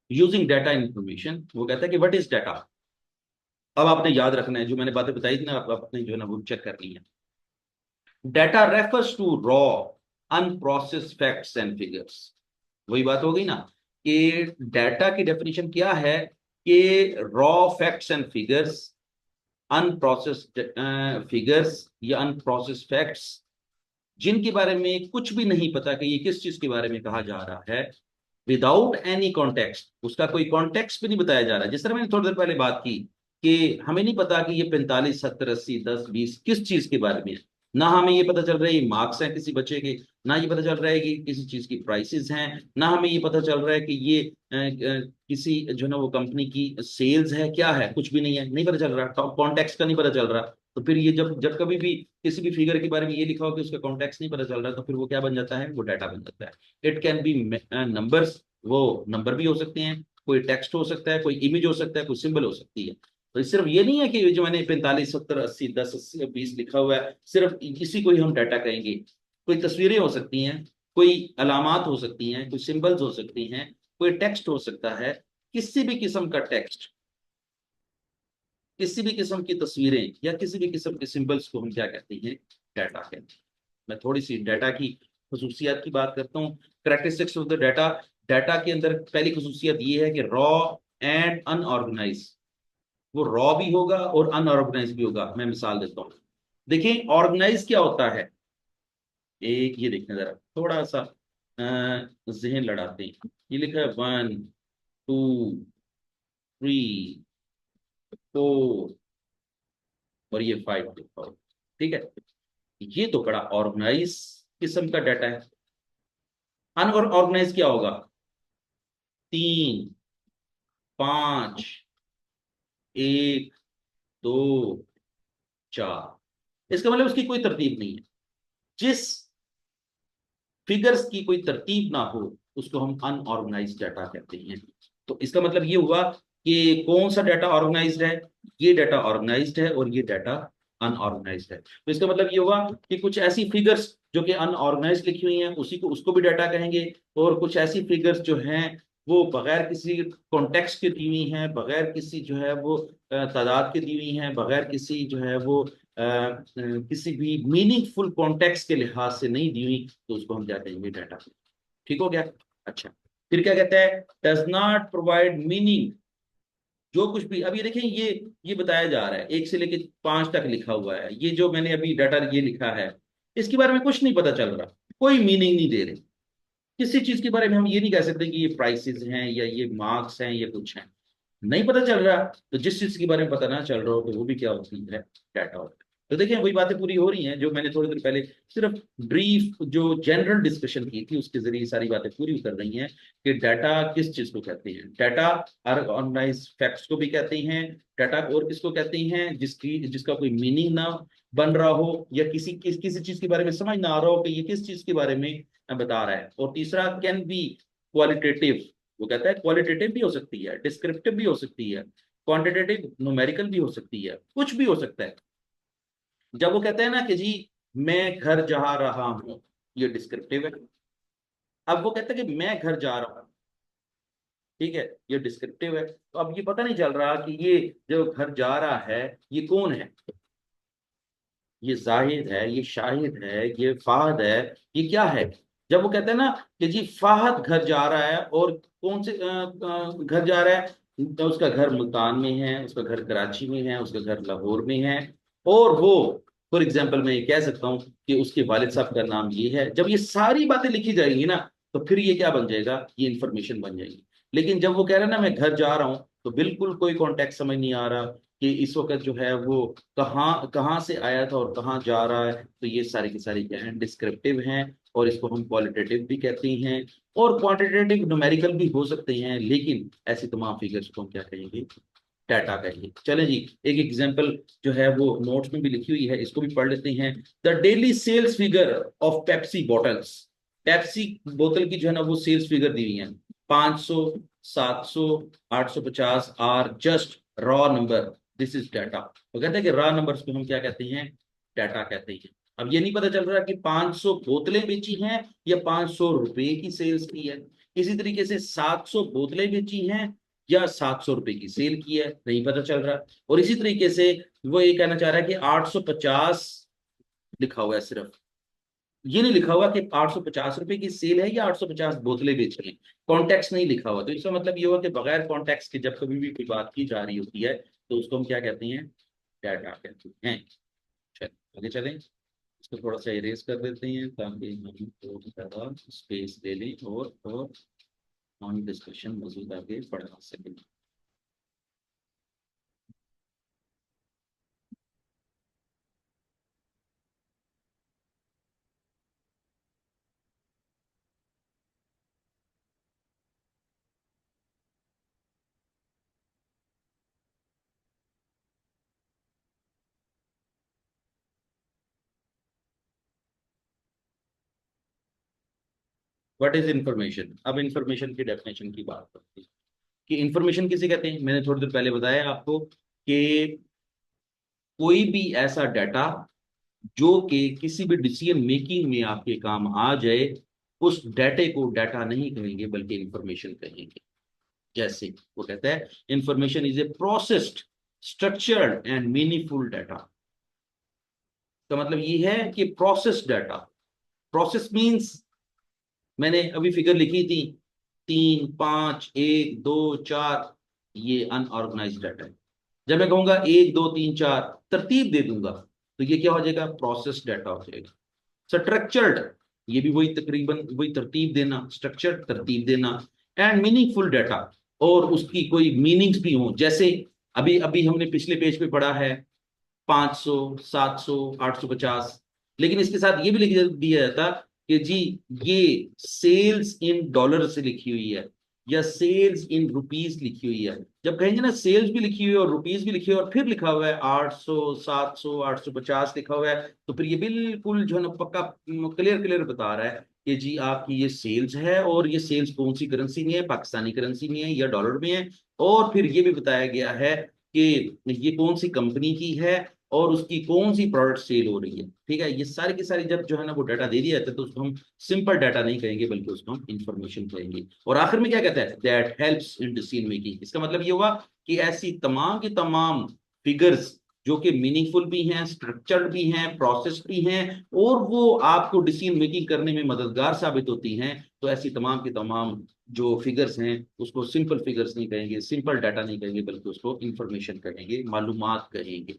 यूजिंग डाटा इंफॉर्मेशन, वो कहता है कि व्हाट इज डाटा? अब आपने याद रखना है जो मैंने बातें बताई थी ना, आप अपने जो है ना वो चेक कर ली है। Data refers to raw unprocessed facts and figures. वही बात हो गई ना कि डाटा की डेफिनेशन क्या है कि raw facts and figures, unprocessed figures या अनप्रोसेस्ड फैक्ट्स जिनके बारे में कुछ भी नहीं पता कि ये किस चीज के बारे में कहा जा रहा है, विदाउट एनी कॉन्टेक्स्ट, उसका कोई कॉन्टेक्स्ट भी नहीं बताया जा रहा है। जिस तरह मैंने थोड़ी देर पहले बात की कि हमें नहीं पता कि ये 45 70 80 10 20 किस चीज के बारे में है। ना हमें ये पता चल रहा है ये मार्क्स हैं किसी बच्चे के, ना ये पता चल रहा है कि किसी चीज की प्राइसेस हैं, ना हमें ये पता चल रहा है कि ये किसी जो है ना वो कंपनी की सेल्स है, क्या है, कुछ भी नहीं है, नहीं पता चल रहा, कॉन्टेक्स्ट का नहीं पता चल रहा। तो फिर ये जब जब कभी भी किसी भी फिगर के बारे में ये लिखा हो कि उसका कॉन्टेक्स्ट नहीं पता चल रहा, तो फिर वो क्या बन जाता है, वो डाटा बन जाता है। इट कैन बी नंबर्स, वो नंबर भी हो सकते हैं, कोई टेक्स्ट हो सकता है, कोई इमेज हो सकता है, कोई सिंबल हो सकती है। तो सिर्फ ये नहीं है कि जो मैंने 45 70 80 10 80 20 लिखा हुआ है सिर्फ इसी को ही हम डाटा कहेंगे। कोई तस्वीरें हो सकती हैं, कोई अलामात हो सकती हैं, कोई सिंबल्स हो सकती हैं, कोई टेक्स्ट हो सकता है, किसी भी किस्म का टेक्स्ट, किसी भी किस्म की तस्वीरें या किसी भी किस्म के सिंबल्स को हम क्या कहते हैं, डाटा कहते हैं। मैं थोड़ी सी डाटा की खसूसियात की बात करता हूँ, characteristics of the data. Data के अंदर पहली खसूसियत ये है कि रॉ एंड अनऑर्गेनाइज। वो रॉ भी होगा और अनऑर्गेनाइज भी होगा। मैं मिसाल देता हूँ। देखिए ऑर्गेनाइज क्या होता है, एक ये देखना जरा थोड़ा सा जहन लड़ाते हैं। ये लिखा है 1 2 3 4 और ये 5 लिखा हो, ठीक है। ये तो बड़ा ऑर्गेनाइज किस्म का डाटा है। अनऑर्गेनाइज क्या होगा, 3 5 1 2 4। इसका मतलब उसकी कोई तरतीब नहीं है। जिस फिगर्स की कोई तरतीब ना हो उसको हम अनऑर्गेनाइज्ड डाटा कहते हैं। तो इसका मतलब ये हुआ कि कौन सा डाटा ऑर्गेनाइज्ड है, ये डाटा ऑर्गेनाइज्ड है और ये डाटा अनऑर्गेनाइज्ड है। तो इसका मतलब ये हुआ कि कुछ ऐसी फिगर्स जो कि अनऑर्गेनाइज्ड लिखी हुई हैं उसी को उसको भी डाटा कहेंगे, और कुछ ऐसी फिगर्स जो हैं वो बगैर किसी कॉन्टेक्स्ट के दी हुई हैं, बगैर किसी जो है वो तादाद के दी हुई हैं, बगैर किसी जो है वो किसी भी मीनिंगफुल कॉन्टेक्स्ट के लिहाज से नहीं दी हुई, तो उसको हम क्या कहेंगे, डाटा। ठीक हो गया। अच्छा, फिर क्या कहता है, डज नॉट प्रोवाइड मीनिंग। जो कुछ भी अब ये देखें, ये बताया जा रहा है 1 से लेकर 5 तक लिखा हुआ है, ये जो मैंने अभी डाटा ये लिखा है इसके बारे में कुछ नहीं पता चल रहा, कोई मीनिंग नहीं दे रहे। किसी चीज के बारे में हम ये नहीं कह सकते कि ये प्राइसेस हैं या ये मार्क्स हैं या कुछ है, नहीं पता चल रहा। तो जिस चीज के बारे में पता ना चल रहा हो तो वो भी क्या होती है, डाटा होता है। तो देखिए वही बातें पूरी हो रही हैं जो मैंने थोड़ी देर पहले सिर्फ ब्रीफ जो जनरल डिस्कशन की थी उसके जरिए सारी बातें पूरी उतर रही हैं कि डाटा किस चीज को कहते हैं। डाटा ऑर्गेनाइज फैक्ट्स को भी कहते हैं। डाटा और किसको कहते हैं, जिसका कोई मीनिंग ना बन रहा हो या किसी चीज के बारे में समझ ना आ रहा हो कि ये किस चीज के बारे में बता रहा है। और तीसरा कैन बी क्वालिटेटिव। वो कहता है क्वालिटेटिव भी हो सकती है, डिस्क्रिप्टिव भी हो सकती है, क्वांटिटेटिव न्यूमेरिकल भी हो सकती है, कुछ भी हो सकता है। जब वो कहते हैं ना कि जी मैं घर जा रहा हूं, ये डिस्क्रिप्टिव है। अब वो कहते हैं कि मैं घर जा रहा हूं, ठीक है, ये डिस्क्रिप्टिव है। तो अब ये पता नहीं चल रहा कि ये जो घर जा रहा है ये कौन है, ये जाहिद है, ये शाहिद है, ये फाहद है, ये क्या है। जब वो कहते हैं ना कि जी फाहद घर जा रहा है, और कौन से घर जा रहा है, तो उसका घर मुल्तान में है, उसका घर कराची में है, उसका घर लाहौर में है, और वो फॉर एग्जाम्पल मैं ये कह सकता हूँ कि उसके वालिद साहब का नाम ये है। जब ये सारी बातें लिखी जाएंगी ना तो फिर ये क्या बन जाएगा, ये इंफॉर्मेशन बन जाएगी। लेकिन जब वो कह रहे हैं ना मैं घर जा रहा हूँ, तो बिल्कुल कोई कॉन्टेक्ट समझ नहीं आ रहा कि इस वक्त जो है वो कहाँ कहाँ से आया था और कहाँ जा रहा है। तो ये सारी की सारी क्या है, डिस्क्रिप्टिव हैं, और इसको हम क्वालिटेटिव भी कहते हैं, और क्वांटिटेटिव न्यूमेरिकल भी हो सकते हैं। लेकिन ऐसी तमाम फिगर्स को हम क्या कहेंगे, डाटा कहेंगे। चलें जी, एक एग्जांपल जो है वो नोट्स में भी लिखी हुई है, इसको भी पढ़ लेते हैं। The daily sales figure of Pepsi bottles. Pepsi बोतल की जो है ना वो सेल्स फिगर दी हुई है, 500 700 850 are just raw number, this is data. वो कहते हैं कि रॉ नंबर्स को हम क्या कहते हैं, डाटा कहते हैं। अब ये नहीं पता चल रहा कि 500 बोतलें बेची हैं या 500 रुपए की सेल्स की है। इसी तरीके से 700 बोतलें बेची हैं या 700 रुपए की सेल की है, नहीं पता चल रहा। और इसी तरीके से वो ये कहना चाह रहा है कि 850 लिखा हुआ है सिर्फ, ये नहीं लिखा हुआ कि 850 रुपए की सेल है या 850 बोतलें बेच रहे हैं। कॉन्टेक्स्ट नहीं लिखा हुआ, तो इसका मतलब ये हुआ कि बगैर कॉन्टेक्स्ट के जब कभी भी कोई बात की जा रही होती है तो उसको हम क्या कहते हैं, डाटा कहते हैं। चलिए आगे चलें, इसको थोड़ा सा इरेज कर देते हैं ताकि हम थोड़ा ज़्यादा स्पेस दे लें और हम डिस्कशन मजीद आगे बढ़ा सकें। What is information? अब इंफॉर्मेशन की डेफिनेशन की बात करते हैं कि इंफॉर्मेशन किसे कहते हैं। मैंने थोड़ी देर पहले बताया आपको कि कोई भी ऐसा डाटा जो कि किसी भी डिसीजन मेकिंग में आपके काम आ जाए, उस डाटे को डाटा नहीं कहेंगे बल्कि इंफॉर्मेशन कहेंगे। जैसे वो कहता है information is a processed, structured and meaningful data. तो मतलब ये है कि प्रोसेस डाटा, प्रोसेस मींस मैंने अभी फिगर लिखी थी 3 5 1 2 4, ये अनऑर्गेनाइज डाटा है। जब मैं कहूंगा 1 2 3 4 तरतीब दे दूंगा तो ये क्या हो जाएगा, प्रोसेस डाटा हो जाएगा। स्ट्रक्चर्ड, ये भी वही तकरीबन वही तरतीब देना, स्ट्रक्चर्ड तरतीब देना। एंड मीनिंगफुल डाटा, और उसकी कोई मीनिंग्स भी हो, जैसे अभी अभी हमने पिछले पेज पे पढ़ा है 500 700 850, लेकिन इसके साथ ये भी लिख दिया जाता कि जी ये सेल्स इन डॉलर से लिखी हुई है या सेल्स इन रुपीस लिखी हुई है। जब कहेंगे ना सेल्स भी लिखी हुई है और रुपीस भी लिखी हुई है और फिर लिखा हुआ है 800 700 850 लिखा हुआ है, तो फिर ये बिल्कुल जो है ना पक्का क्लियर क्लियर बता रहा है कि जी आपकी ये सेल्स है, और ये सेल्स कौन सी करेंसी में है, पाकिस्तानी करेंसी में है या डॉलर में है। और फिर ये भी बताया गया है कि ये कौन सी कंपनी की है और उसकी कौन सी प्रोडक्ट सेल हो रही है। ठीक है, ये सारी की सारी जब जो है ना वो डाटा दे दिया जाता है तो उसको हम सिंपल डाटा नहीं कहेंगे बल्कि उसको हम इंफॉर्मेशन कहेंगे। और आखिर में क्या कहता है, that helps in decision making. इसका मतलब ये हुआ कि ऐसी तमाम की तमाम फिगर्स जो कि मीनिंगफुल भी हैं, स्ट्रक्चर्ड भी हैं, प्रोसेस भी हैं, और वो आपको डिसीजन मेकिंग करने में मददगार साबित होती हैं, तो ऐसी तमाम की तमाम जो फिगर्स हैं उसको सिंपल फिगर्स नहीं कहेंगे, सिंपल डाटा नहीं कहेंगे बल्कि उसको इंफॉर्मेशन कहेंगे, मालूमात कहेंगे।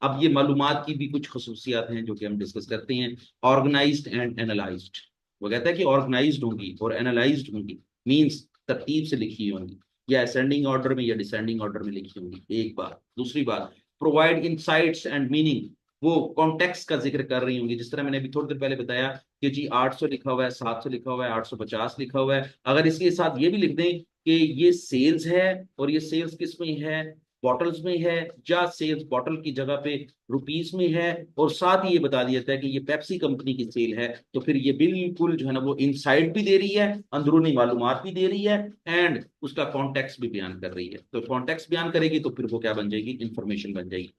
अब ये मालूमात की भी कुछ खसूसियात हैं जो कि हम डिस्कस करते हैं। ऑर्गेनाइज्ड एंड एनालाइज्ड, वो कहता है कि ऑर्गेनाइज्ड होंगी और एनालाइज्ड होंगी, मींस तरतीब से लिखी होंगी, या असेंडिंग ऑर्डर में या डिसेंडिंग ऑर्डर में लिखी होंगी, एक बात। दूसरी बात, प्रोवाइड इंसाइट्स एंड मीनिंग, वो कॉन्टेक्स्ट का जिक्र कर रही होंगी। जिस तरह मैंने अभी थोड़ी देर पहले बताया कि जी 800 लिखा हुआ है, 700 लिखा हुआ है, 850 लिखा हुआ है, अगर इसके साथ ये भी लिख दें कि ये सेल्स है, और ये सेल्स किस में है, बॉटल्स में है, या सेल्स बॉटल की जगह पे रुपीस में है, और साथ ही ये बता दिया जाता है कि ये पेप्सी कंपनी की सेल है, तो फिर ये बिल्कुल जो है ना वो इनसाइड भी दे रही है, अंदरूनी मालूमात भी दे रही है, एंड उसका कॉन्टेक्स्ट भी बयान कर रही है। तो कॉन्टेक्स्ट बयान करेगी तो फिर वो क्या बन जाएगी, इंफॉर्मेशन बन जाएगी।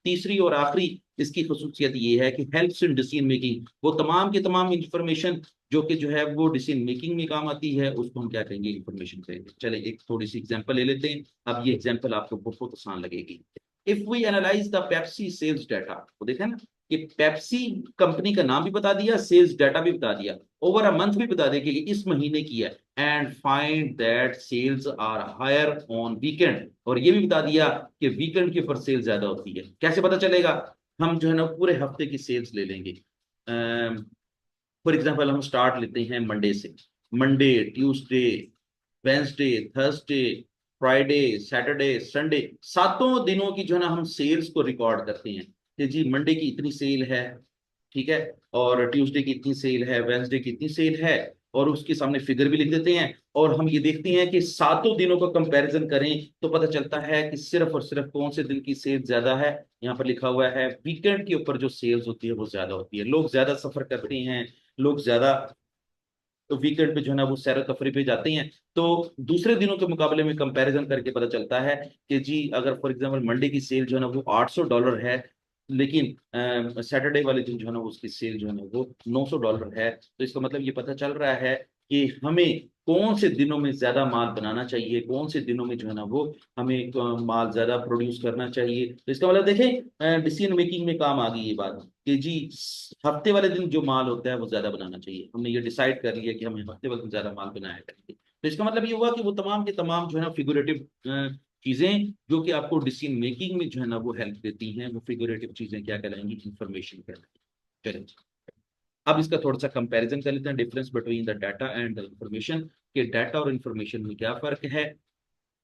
तीसरी और आखिरी इसकी खसूसियत ये है कि हेल्प्स इन डिसीजन मेकिंग, वो तमाम की तमाम इंफॉर्मेशन जो कि जो है वो डिसीजन मेकिंग में काम आती है, उसको हम क्या कहेंगे, इंफॉर्मेशन कहेंगे। चले एक थोड़ी सी एग्जांपल ले लेते हैं। अब ये एग्जांपल आपको बहुत आसान लगेगी। If we analyse the Pepsi sales data, वो देखा ना कि पेप्सी कंपनी का नाम भी बता दिया, सेल्स डाटा भी बता दिया, ओवर अ मंथ भी बता दिया कि इस महीने की है, and find that sales are higher on weekend, और ये भी बता दिया कि वीकेंड के ऊपर सेल ज्यादा होती है। कैसे पता चलेगा, हम जो है ना पूरे हफ्ते की सेल्स ले लेंगे। फॉर एग्जाम्पल हम स्टार्ट लेते हैं मंडे से, Monday, Tuesday, Wednesday, Thursday, Friday, Saturday, Sunday, सातों दिनों की जो है ना हम सेल्स को रिकॉर्ड करते हैं कि जी मंडे की इतनी सेल है, ठीक है, और ट्यूसडे की इतनी सेल है, वेंसडे की इतनी सेल है, और उसके सामने फिगर भी लिख देते हैं। और हम ये देखते हैं कि सातों दिनों का कंपैरिजन करें तो पता चलता है कि सिर्फ और सिर्फ कौन से दिन की सेल ज्यादा है। यहाँ पर लिखा हुआ है वीकेंड के ऊपर जो सेल्स होती है वो ज्यादा होती है, लोग ज्यादा सफर करते हैं, लोग ज्यादा तो वीकेंड पे जो है ना वो सैर तफरी पे जाते हैं। तो दूसरे दिनों के मुकाबले में कंपैरिजन करके पता चलता है कि जी अगर फॉर एग्जांपल मंडे की सेल जो है ना वो $800 है, लेकिन सैटरडे वाले दिन जो है ना उसकी सेल जो है ना वो $900 है, तो इसका मतलब ये पता चल रहा है कि हमें कौन से दिनों में ज्यादा माल बनाना चाहिए, कौन से दिनों में जो है ना वो हमें माल ज्यादा प्रोड्यूस करना चाहिए। तो इसका मतलब देखें डिसीजन मेकिंग में काम आ गई ये बात कि जी हफ्ते वाले दिन जो माल होता है वो ज्यादा बनाना चाहिए। हमने ये डिसाइड कर लिया कि हमें हफ्ते वाले दिन ज्यादा माल बनाया करेंगे। तो इसका मतलब ये हुआ कि वो तमाम के तमाम जो है ना फिगुरेटिव चीजें जो कि आपको डिसीजन मेकिंग में जो है ना वो हेल्प देती हैं, वो फिगुरेटिव चीजें क्या कहलाएंगी, इंफॉर्मेशन कहलाएंगी। चलिए अब इसका थोड़ा सा कंपैरिजन कर लेते हैं, difference between the data and the information, कि डाटा और इंफॉर्मेशन में क्या फर्क है।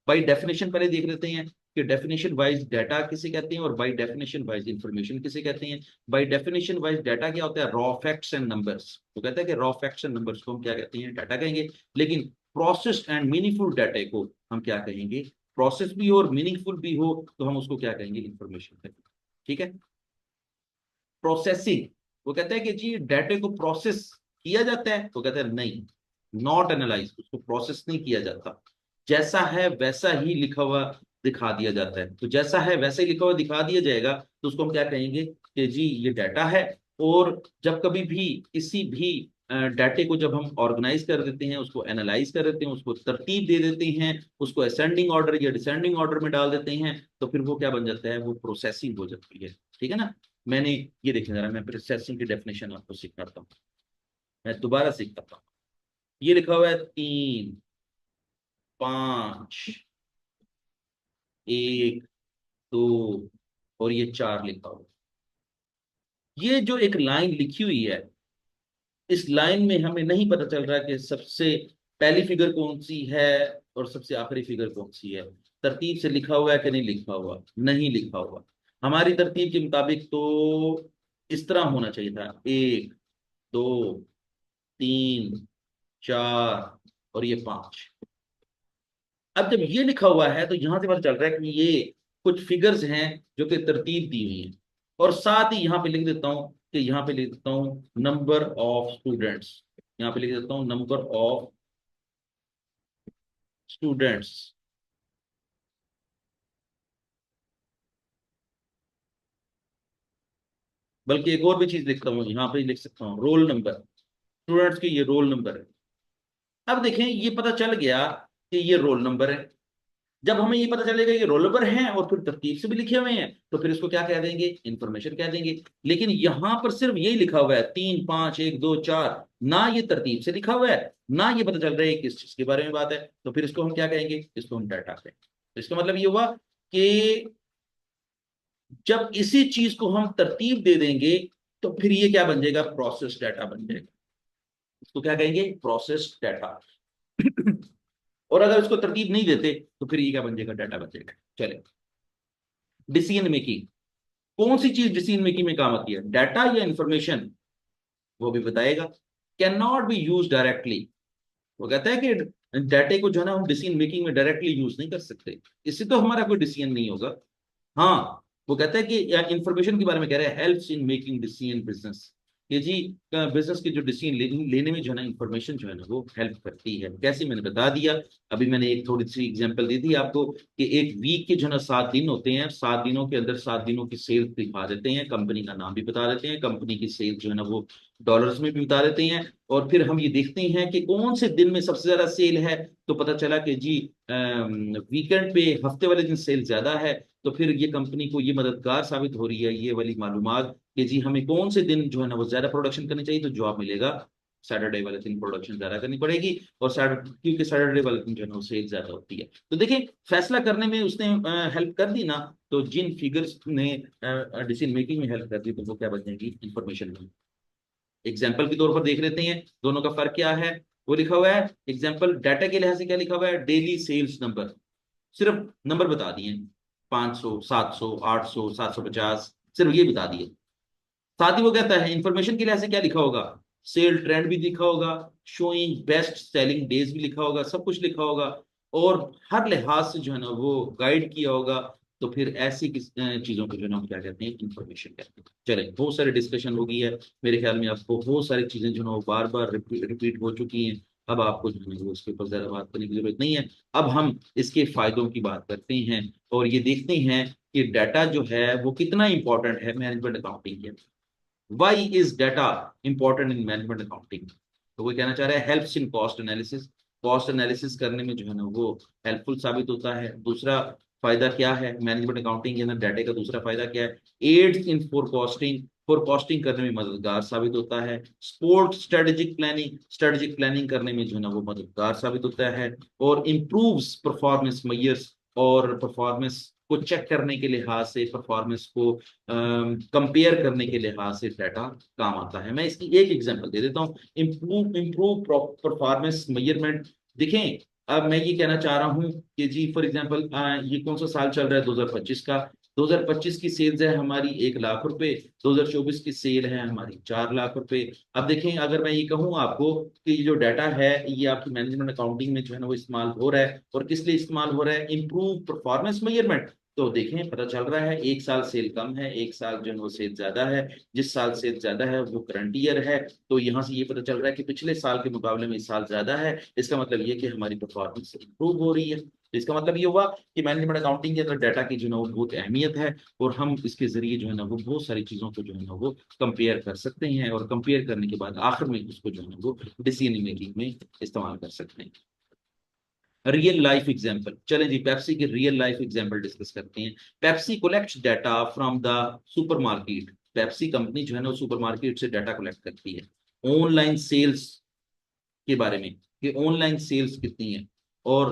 बाय डेफिनेशन पहले देख लेते हैं कि डेफिनेशन वाइज डाटा किसे कहते हैं और बाय डेफिनेशन वाइज इंफॉर्मेशन किसे कहते हैं। बाय डेफिनेशन वाइज डाटा क्या होता है, रॉ फैक्ट्स एंड नंबर्स। तो कहता है कि रॉ फैक्ट्स एंड नंबर्स को हम क्या कहते हैं, डाटा कहेंगे। लेकिन प्रोसेस एंड मीनिंगफुल डाटा को हम क्या कहेंगे, प्रोसेस भी हो और मीनिंगफुल भी हो तो हम उसको क्या कहेंगे, इंफॉर्मेशन कहेंगे। ठीक है। प्रोसेसिंग, वो कहता है कि जी डाटा को प्रोसेस किया जाता है, तो कहता है नहीं, नॉट एनालाइज, उसको प्रोसेस नहीं किया जाता, जैसा है वैसा ही लिखा हुआ दिखा दिया जाता है। तो जैसा है वैसा ही लिखा हुआ दिखा दिया जाएगा तो उसको हम क्या कहेंगे कि जी ये डाटा है। और जब कभी भी किसी भी डाटे को जब हम ऑर्गेनाइज कर देते हैं, उसको एनालाइज कर देते हैं, उसको तरतीब दे देते हैं, उसको असेंडिंग ऑर्डर या डिसेंडिंग ऑर्डर में डाल देते हैं, तो फिर वो क्या बन जाता है, वो प्रोसेसिंग हो जाती है। ठीक है ना। मैंने ये देखें जरा, मैं प्रोसेसिंग की डेफिनेशन आपको सिखाता हूँ, मैं दोबारा सिखाता हूँ। ये लिखा हुआ है 3, 5, 1, 2 और ये 4 लिखा हुआ है। ये जो एक लाइन लिखी हुई है, इस लाइन में हमें नहीं पता चल रहा कि सबसे पहली फिगर कौन सी है और सबसे आखिरी फिगर कौन सी है। तरतीब से लिखा हुआ है कि नहीं लिखा हुआ, नहीं लिखा हुआ। हमारी तरतीब के मुताबिक तो इस तरह होना चाहिए था, 1, 2, 3, 4 और ये 5। अब जब ये लिखा हुआ है तो यहां से पता चल रहा है कि ये कुछ फिगर्स हैं जो कि तरतीब दी हुई है। और साथ ही यहां पे लिख देता हूं कि यहां पे लिख देता हूं नंबर ऑफ स्टूडेंट्स, यहां पे लिख देता हूं नंबर ऑफ स्टूडेंट्स। बल्कि एक और भी चीज लिखता हूं, यहां पे लिख सकता हूं रोल नंबर, स्टूडेंट्स के ये रोल नंबर है। अब देखें ये पता चल गया कि ये रोल नंबर है। जब हमें ये पता चलेगा कि रोल नंबर हैं और फिर तरतीब से भी लिखे हुए हैं तो फिर इसको क्या कह देंगे, इंफॉर्मेशन कह देंगे। लेकिन यहां पर सिर्फ यही लिखा हुआ है 3, 5, 1, 2, 4, ना ये तरतीब से लिखा हुआ है, ना ये पता चल रहा है किस चीज के बारे में बात है, तो फिर इसको हम क्या कहेंगे, इसको हम डाटा कहेंगे। तो इसका मतलब ये हुआ कि जब इसी चीज को हम तरतीब दे देंगे तो फिर ये क्या बन जाएगा, प्रोसेस डाटा बन जाएगा। इसको क्या कहेंगे, प्रोसेस डाटा। और अगर इसको तरतीब नहीं देते तो फिर ये क्या बन जाएगा, डाटा बन जाएगा। चले, डिसीजन मेकिंग, कौन सी चीज डिसीजन मेकिंग में काम आती है, डाटा या इंफॉर्मेशन, वो भी बताएगा। Can not be use directly, वो कहता है कि डाटे को जो है ना हम डिसीजन मेकिंग में डायरेक्टली यूज नहीं कर सकते, इससे तो हमारा कोई डिसीजन नहीं होगा। हाँ, वो कहता है कि इंफॉर्मेशन के बारे में कह रहा है, helps in making decision business, ये जी बिजनेस के जो डिसीजन लेने में जो है ना इंफॉर्मेशन जो है ना वो हेल्प करती है। कैसे, मैंने बता दिया। अभी मैंने एक थोड़ी सी एग्जांपल दी थी आपको कि एक वीक के जो है ना 7 दिन होते हैं, 7 दिनों के अंदर 7 दिनों की सेल्स दिखा देते हैं, कंपनी का नाम भी बता देते हैं, कंपनी की सेल्स जो है ना वो डॉलर्स में भी बता देते हैं। और फिर हम ये देखते हैं कि कौन से दिन में सबसे ज्यादा सेल है, तो पता चला कि जी वीकेंड पे हफ्ते वाले दिन सेल ज्यादा है। तो फिर ये कंपनी को ये मददगार साबित हो रही है ये वाली मालूमात कि जी हमें कौन से दिन जो है ना वो ज्यादा प्रोडक्शन करनी चाहिए, तो जवाब मिलेगा सैटरडे वाले दिन प्रोडक्शन ज्यादा करनी पड़ेगी। और सैटरडे, क्योंकि सैटरडे वाले दिन जो है ना वो सेल ज्यादा होती है। तो देखिए फैसला करने में उसने हेल्प कर दी ना, तो जिन फिगर्स ने डिसीजन मेकिंग में हेल्प कर दी तो वो क्या बन जाएगी, इंफॉर्मेशन। एग्जाम्पल के तौर पर देख लेते हैं दोनों का फर्क क्या है। वो लिखा हुआ है एग्जाम्पल डाटा के लिहाज से, क्या लिखा हुआ है, डेली सेल्स नंबर, सिर्फ नंबर बता दिए, 500, 700, 800, 750, सिर्फ ये बता दिए। साथ ही वो कहता है इंफॉर्मेशन के लिहाज से क्या लिखा होगा, सेल ट्रेंड भी लिखा होगा, शोइंग बेस्ट सेलिंग डेज भी लिखा होगा, सब कुछ लिखा होगा। और हर लिहाज से जो है ना वो गाइड किया होगा। तो फिर ऐसी किस चीजों को जो है ना हम क्या कहते हैं, इंफॉर्मेशन कहते हैं। चले, बहुत सारी डिस्कशन हो गई है, मेरे ख्याल में आपको बहुत सारी चीजें जो है ना वो बार बार रिपीट हो चुकी हैं। अब आपको जो है ना वो उसके ऊपर ज्यादा बात करने की जरूरत नहीं है। अब हम इसके फायदों की बात करते हैं और ये देखते हैं कि डाटा जो है वो कितना इंपॉर्टेंट है मैनेजमेंट अकाउंटिंग के। Why is data important in management accounting? तो वो कहना चाह रहा है helps in cost analysis, cost analysis करने में जो है ना वो हेल्पफुल साबित होता है। दूसरा फायदा क्या है मैनेजमेंट अकाउंटिंग के अंदर डाटा का, दूसरा फायदा क्या है, एड्स इन फोरकास्टिंग, फोरकास्टिंग करने में मददगार साबित होता है। Sport strategic planning, strategic planning करने में जो है ना वो मददगार साबित होता है। और इम्प्रूव्स परफॉर्मेंस मेजर्स, और परफॉर्मेंस को चेक करने के लिहाज से, परफॉर्मेंस को कंपेयर करने के लिहाज से डाटा काम आता है। मैं इसकी एक एग्जांपल दे देता हूँ, इम्प्रूव इम्प्रूव परफॉर्मेंस मेजरमेंट। देखें, अब मैं ये कहना चाह रहा हूँ कि जी फॉर एग्जांपल ये कौन सा साल चल रहा है, 2025 का। 2025 की सेल्स है हमारी 1 लाख रुपए, 2024 की सेल है हमारी 4 लाख रुपए। अब देखें, अगर मैं ये कहूँ आपको कि ये जो डाटा है ये आपकी मैनेजमेंट अकाउंटिंग में जो है ना वो इस्तेमाल हो रहा है, और किस लिए इस्तेमाल हो रहा है, इम्प्रूव परफॉर्मेंस मेजरमेंट। तो देखें पता चल रहा है एक साल सेल कम है, एक साल जो है वो सेल ज्यादा है। जिस साल सेल ज्यादा है वो करंट ईयर है, तो यहाँ से ये पता चल रहा है कि पिछले साल के मुकाबले में इस साल ज्यादा है। इसका मतलब ये कि हमारी परफॉर्मेंस इंप्रूव हो रही है। तो इसका मतलब ये हुआ कि मैनेजमेंट अकाउंटिंग के अंदर डाटा की जो है ना वो बहुत अहमियत है, और हम इसके जरिए जो है ना वो बहुत सारी चीजों को जो है ना वो कंपेयर कर सकते हैं, और कंपेयर करने के बाद आखिर में उसको जो है ना वो डिसीजन मेकिंग में इस्तेमाल कर सकते हैं। रियल लाइफ एग्जांपल, चलें जी पेप्सी की रियल लाइफ एग्जांपल डिस्कस करते हैं। Pepsi collects data from the supermarket, Pepsi company जो है ना सुपरमार्केट से डाटा कलेक्ट करती है ऑनलाइन सेल्स के बारे में, कि ऑनलाइन सेल्स कितनी है। और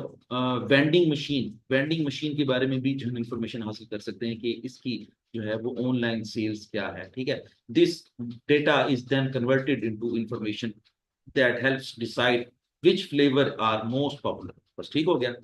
वेंडिंग मशीन, वेंडिंग मशीन के बारे में भी जो है इंफॉर्मेशन हासिल कर सकते हैं कि इसकी जो है वो ऑनलाइन सेल्स क्या है, ठीक है। This data is then converted into information that helps decide which flavour are most popular. बस ठीक हो गया।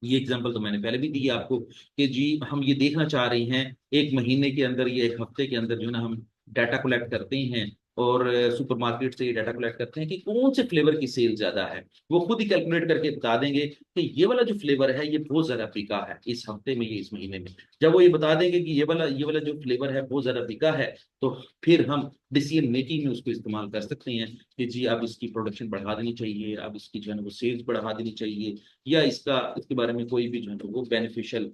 ये एग्जांपल तो मैंने पहले भी दी है आपको कि जी हम ये देखना चाह रहे हैं एक महीने के अंदर या एक हफ्ते के अंदर जो है ना हम डाटा कलेक्ट करते हैं, और सुपरमार्केट से ये डाटा कलेक्ट करते हैं कि कौन से फ्लेवर की सेल ज्यादा है। वो खुद ही कैलकुलेट करके बता देंगे कि ये वाला जो फ्लेवर है ये बहुत ज्यादा बिका है इस हफ्ते में, ये इस महीने में। जब वो ये बता देंगे कि ये वाला जो फ्लेवर है बहुत ज्यादा बिका है, तो फिर हम डिसीजन मेकिंग में उसको इस्तेमाल कर सकते हैं कि जी अब इसकी प्रोडक्शन बढ़ा देनी चाहिए, अब इसकी जो है ना वो सेल्स बढ़ा देनी चाहिए, या इसके बारे में कोई भी जो है ना वो बेनिफिशियल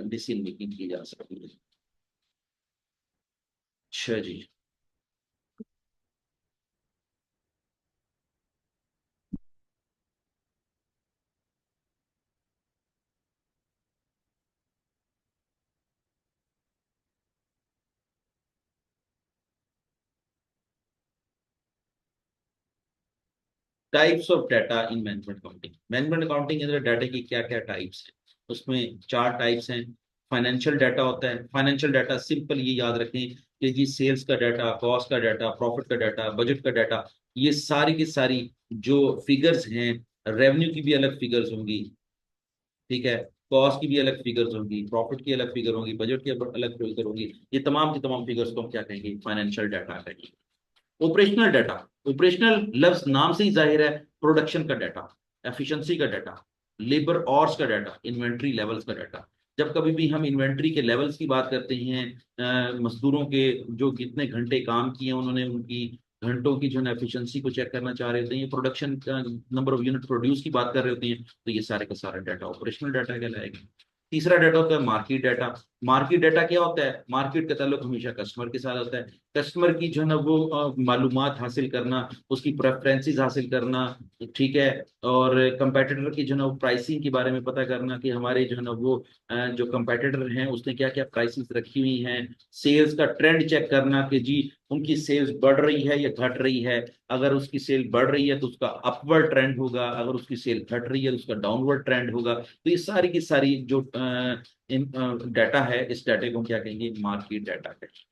डिसीजन मेकिंग की जा सकती है। अच्छा जी। Types of data in management accounting, management accounting के अंदर डाटा की क्या क्या टाइप्स हैं, उसमें 4 टाइप्स हैं। फाइनेंशियल डाटा होता है, फाइनेंशियल डाटा सिंपल ये याद रखें कि जी सेल्स का डाटा, कॉस्ट का डाटा, प्रॉफिट का डाटा, बजट का डाटा, ये सारी की सारी जो फिगर्स हैं, रेवेन्यू की भी अलग फिगर्स होंगी, ठीक है, कॉस्ट की भी अलग फिगर्स होंगी, प्रॉफिट की अलग फिगर होंगी, बजट की अलग फिगर होंगी, ये तमाम की तमाम फिगर्स को हम क्या कहेंगे, फाइनेंशियल डाटा कहेंगे। ऑपरेशनल डाटा, ऑपरेशनल लफ्ज नाम से ही जाहिर है, प्रोडक्शन का डाटा, एफिशिएंसी का डाटा, लेबर आवर्स का डाटा, इन्वेंट्री लेवल्स का डाटा। जब कभी भी हम इन्वेंट्री के लेवल्स की बात करते हैं, मजदूरों के जो कितने घंटे काम किए उन्होंने, उनकी घंटों की जो है एफिशिएंसी को चेक करना चाह रहे होते हैं, प्रोडक्शन का नंबर ऑफ यूनिट प्रोड्यूस की बात कर रहे होते हैं, तो ये सारे का सारा डाटा ऑपरेशनल डाटा कहलाएगा। तीसरा डाटा होता है मार्केट डाटा। मार्केट डाटा क्या होता है, मार्केट का ताल्लुक हमेशा कस्टमर के साथ होता है। कस्टमर की जो है ना वो मालूमात हासिल करना, उसकी प्रेफरेंसेस हासिल करना, ठीक है। और कंपेटिटर की जो है ना वो प्राइसिंग के बारे में पता करना कि हमारे जो है ना वो जो कंपेटिटर हैं उसने क्या क्या प्राइसिंग रखी हुई हैं। सेल्स का ट्रेंड चेक करना कि जी उनकी सेल्स बढ़ रही है या घट रही है। अगर उसकी सेल बढ़ रही है तो उसका अपवर्ड ट्रेंड होगा, अगर उसकी सेल घट रही है तो उसका डाउनवर्ड ट्रेंड होगा। तो ये सारी की सारी जो डाटा है, इस डाटे को हम क्या कहेंगे, मार्केट डाटा कहेंगे।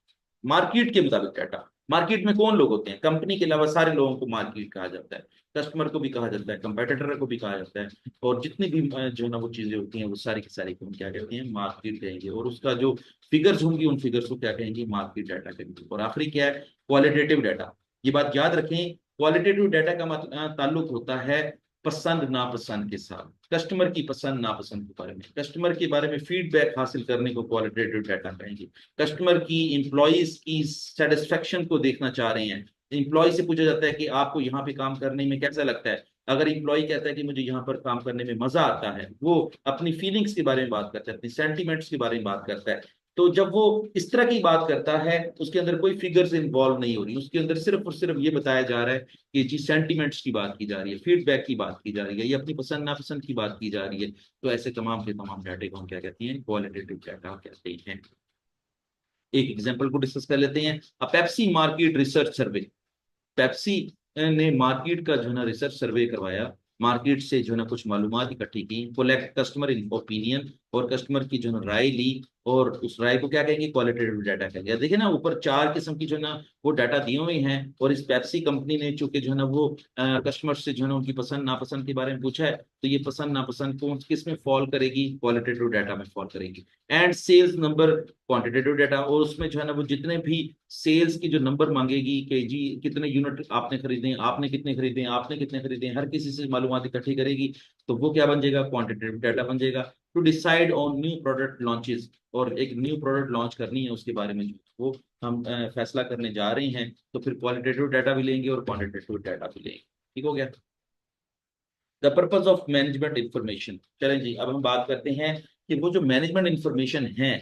मार्केट के मुताबिक डाटा, मार्केट में कौन लोग होते हैं, कंपनी के अलावा सारे लोगों को मार्केट कहा जाता है। कस्टमर को भी कहा जाता है, कंपेटिटर को भी कहा जाता है, और जितनी भी जो है ना वो चीजें होती हैं वो सारी की सारी को हम क्या कहते हैं, मार्केट कहेंगे। और उसका जो फिगर्स होंगी उन फिगर्स को क्या कहेंगे, मार्केट डाटा कहेंगे। और आखिरी क्या है, क्वालिटेटिव डाटा। ये बात याद रखें, क्वालिटेटिव डाटा का ताल्लुक होता है पसंद नापसंद के साथ, कस्टमर की पसंद नापसंद के बारे में, कस्टमर के बारे में फीडबैक हासिल करने को क्वालिटेटिव डाटा कहेंगे। कस्टमर की, इंप्लॉइज की सेटिस्फेक्शन को देखना चाह रहे हैं। इंप्लॉय से पूछा जाता है कि आपको यहाँ पे काम करने में कैसा लगता है। अगर इंप्लॉय कहता है कि मुझे यहाँ पर काम करने में मजा आता है, वो अपनी फीलिंग्स के बारे में बात करता है, अपनी सेंटिमेंट्स के बारे में बात करता है। तो जब वो इस तरह की बात करता है, उसके अंदर कोई फिगर्स इन्वॉल्व नहीं हो रही, उसके अंदर सिर्फ और सिर्फ ये बताया जा रहा है कि जी सेंटिमेंट्स की बात की जा रही है, फीडबैक की बात की जा रही है, या अपनी पसंद नापसंद की बात की जा रही है, तो ऐसे तमाम के तमाम डाटे को हम क्या कहते हैं, क्वालिटेटिव डाटा कहते हैं। एक एग्जांपल को डिस्कस कर लेते हैं, पेप्सी मार्केट रिसर्च सर्वे। पेप्सी ने मार्केट का जो है ना रिसर्च सर्वे करवाया, मार्केट से जो है ना कुछ मालूमात इकट्ठी की, कोलेक्ट कस्टमर ओपिनियन, और कस्टमर की जो है ना राय ली, और उस राय को क्या कहेंगे, क्वालिटेटिव डाटा कहेंगे। देखिए ना ऊपर चार किस्म की जो है ना वो डाटा दिए हुए हैं, और इस पेप्सी कंपनी ने चूंकि जो है ना वो कस्टमर से जो है ना उनकी पसंद नापसंद के बारे में पूछा है, तो ये पसंद नापसंद कौन किस में फॉल करेगी, क्वालिटेटिव डाटा में फॉल करेगी। And sales number, quantitative data, और उसमें जो है ना वो जितने भी सेल्स की जो नंबर मांगेगी कि जी कितने यूनिट आपने खरीदे, आपने कितने खरीदे, आपने कितने खरीदे, हर किसी से मालूमात इकट्ठी करेगी, तो वो क्या बन जाएगा, क्वांटिटेटिव डाटा बन जाएगा। To decide on new product launches, और एक न्यू प्रोडक्ट लॉन्च करनी है उसके बारे में जो वो हम फैसला करने जा रहे हैं, तो फिर क्वालिटेटिव डाटा भी लेंगे और क्वांटिटेटिव डाटा भी लेंगे। ठीक हो गया। The purpose of management information. चलें जी, अब हम बात करते हैं कि वो जो मैनेजमेंट इंफॉर्मेशन है,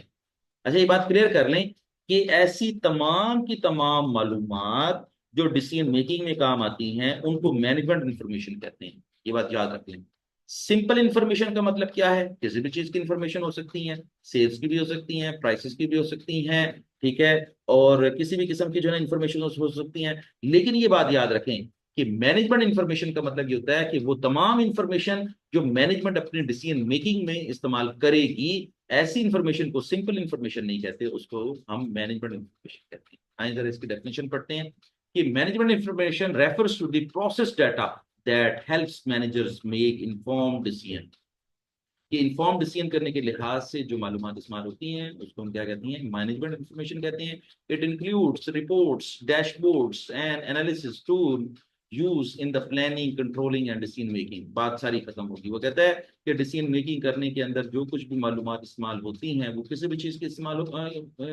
अच्छा ये बात क्लियर कर लें कि ऐसी तमाम की तमाम मालूमात जो डिसीजन मेकिंग में काम आती हैं उनको मैनेजमेंट इंफॉर्मेशन कहते हैं। ये बात याद रख लें। सिंपल इंफॉर्मेशन का मतलब क्या है, किसी भी चीज की इंफॉर्मेशन हो सकती है, सेल्स की भी हो सकती है, प्राइसेस की भी हो सकती हैं, ठीक है, और किसी भी किस्म की जो है इंफॉर्मेशन हो सकती हैं। लेकिन ये बात याद रखें कि मैनेजमेंट इंफॉर्मेशन का मतलब ये होता है कि वो तमाम इंफॉर्मेशन जो मैनेजमेंट अपने डिसीजन मेकिंग में इस्तेमाल करेगी, ऐसी इंफॉर्मेशन को सिंपल इंफॉर्मेशन नहीं कहते, उसको हम मैनेजमेंट इंफॉर्मेशन कहते हैं। आइए जरा इसकी डेफिनेशन पढ़ते हैं कि management information refers to the process data that helps managers make informed decision. कि इन्फॉर्म डिसीजन करने के लिहाज से जो मालूमात इस्तेमाल होती हैं उसको हम क्या कहते हैं, मैनेजमेंट इंफॉर्मेशन कहते हैं। It includes reports, dashboards and analysis tool use in the planning, controlling and decision making. बात सारी खत्म होगी। वो कहता है कि डिसीजन मेकिंग करने के अंदर जो कुछ भी मालूमात इस्तेमाल होती हैं वो किसी भी चीज़ की इस्तेमाल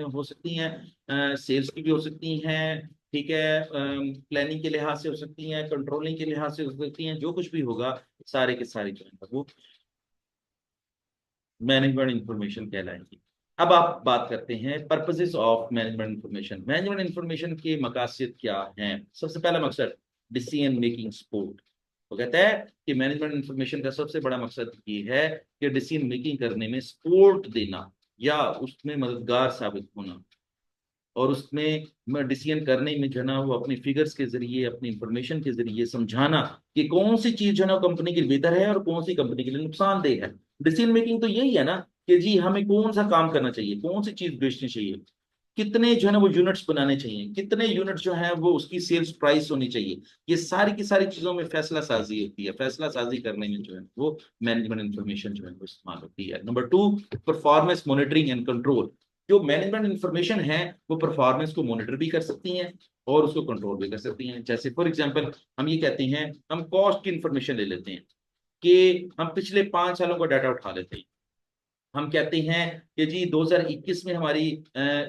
हो सकती हैं, सेल्स की भी हो सकती हैं, ठीक है, प्लानिंग के लिहाज से हो सकती हैं, कंट्रोलिंग के लिहाज से हो सकती हैं, जो कुछ भी होगा सारे के सारे जो है वो मैनेजमेंट इंफॉर्मेशन कहलाएंगी। अब आप बात करते हैं purposes of management information. Management information के मकासद क्या हैं। सबसे पहला मकसद डिसीजन मेकिंग सपोर्ट। वो कहता है कि मैनेजमेंट इंफॉर्मेशन का सबसे बड़ा मकसद ये है कि डिसीजन मेकिंग करने में सपोर्ट देना या उसमें मददगार साबित होना, और उसमें डिसीजन करने में जो है ना वो अपनी फिगर्स के जरिए, अपनी इंफॉर्मेशन के जरिए समझाना कि कौन सी चीज जो है ना कंपनी के लिए बेहतर है और कौन सी कंपनी के लिए नुकसानदेह है। डिसीजन मेकिंग तो यही है ना कि जी हमें कौन सा काम करना चाहिए, कौन सी चीज बेचनी चाहिए, कितने जो है ना वो यूनिट्स बनाने चाहिए, कितने यूनिट्स जो है वो उसकी सेल्स प्राइस होनी चाहिए। ये सारी की सारी चीजों में फैसला साजी होती है। फैसला साजी करने में जो है वो मैनेजमेंट इंफॉर्मेशन जो है वो इस्तेमाल होती है। Number two, performance monitoring and control. जो मैनेजमेंट इंफॉर्मेशन है वो परफॉर्मेंस को मॉनिटर भी कर सकती हैं और उसको कंट्रोल भी कर सकती हैं। जैसे फॉर एग्जांपल हम ये कहते हैं, हम कॉस्ट की इंफॉर्मेशन ले लेते हैं कि हम पिछले 5 सालों का डाटा उठा लेते हैं। हम कहते हैं कि जी 2021 में हमारी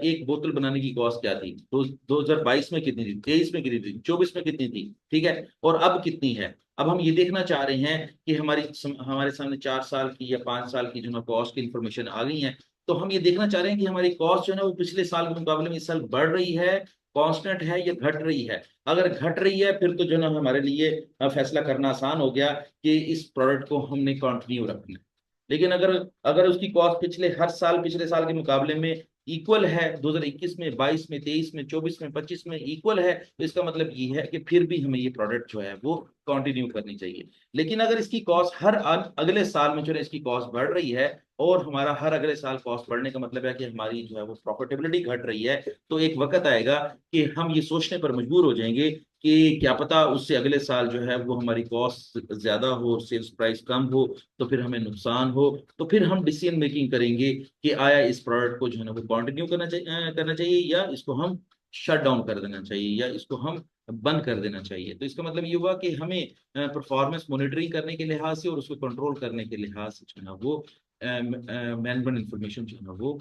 एक बोतल बनाने की कॉस्ट क्या थी, 2022 में कितनी थी, 23 में कितनी थी, 24 में कितनी थी, ठीक है, और अब कितनी है। अब हम ये देखना चाह रहे हैं कि हमारे सामने 4 साल की या 5 साल की जो है कॉस्ट की इंफॉर्मेशन आ गई है, तो हम ये देखना चाह रहे हैं कि हमारी कॉस्ट जो है ना वो पिछले साल के मुकाबले में इस साल बढ़ रही है, कांस्टेंट है या घट रही है। अगर घट रही है फिर तो जो है ना हमारे लिए फैसला करना आसान हो गया कि इस प्रोडक्ट को हमने कंटिन्यू रखना है। लेकिन अगर अगर उसकी कॉस्ट पिछले हर साल पिछले साल के मुकाबले में इक्वल है, 2021 में, 22 में, 23 में, 24 में, 25 में इक्वल है, तो इसका मतलब ये है कि फिर भी हमें ये प्रोडक्ट जो है वो कंटिन्यू करनी चाहिए। लेकिन अगर इसकी कॉस्ट हर अगले साल में जो है इसकी कॉस्ट बढ़ रही है, और हमारा हर अगले साल कॉस्ट बढ़ने का मतलब है कि हमारी जो है वो प्रॉफिटेबिलिटी घट रही है, तो एक वक्त आएगा कि हम ये सोचने पर मजबूर हो जाएंगे कि क्या पता उससे अगले साल जो है वो हमारी कॉस्ट ज्यादा हो, सेल्स प्राइस कम हो, तो फिर हमें नुकसान हो। तो फिर हम डिसीजन मेकिंग करेंगे कि आया इस प्रोडक्ट को जो है ना वो कंटिन्यू करना चाहिए या इसको हम शट डाउन कर देना चाहिए या इसको हम बंद कर देना चाहिए। तो इसका मतलब ये हुआ कि हमें परफॉर्मेंस मॉनिटरिंग करने के लिहाज से और उसको कंट्रोल करने के लिहाज से जो है ना वो मैनेजमेंट इंफॉर्मेशन जो है ना वो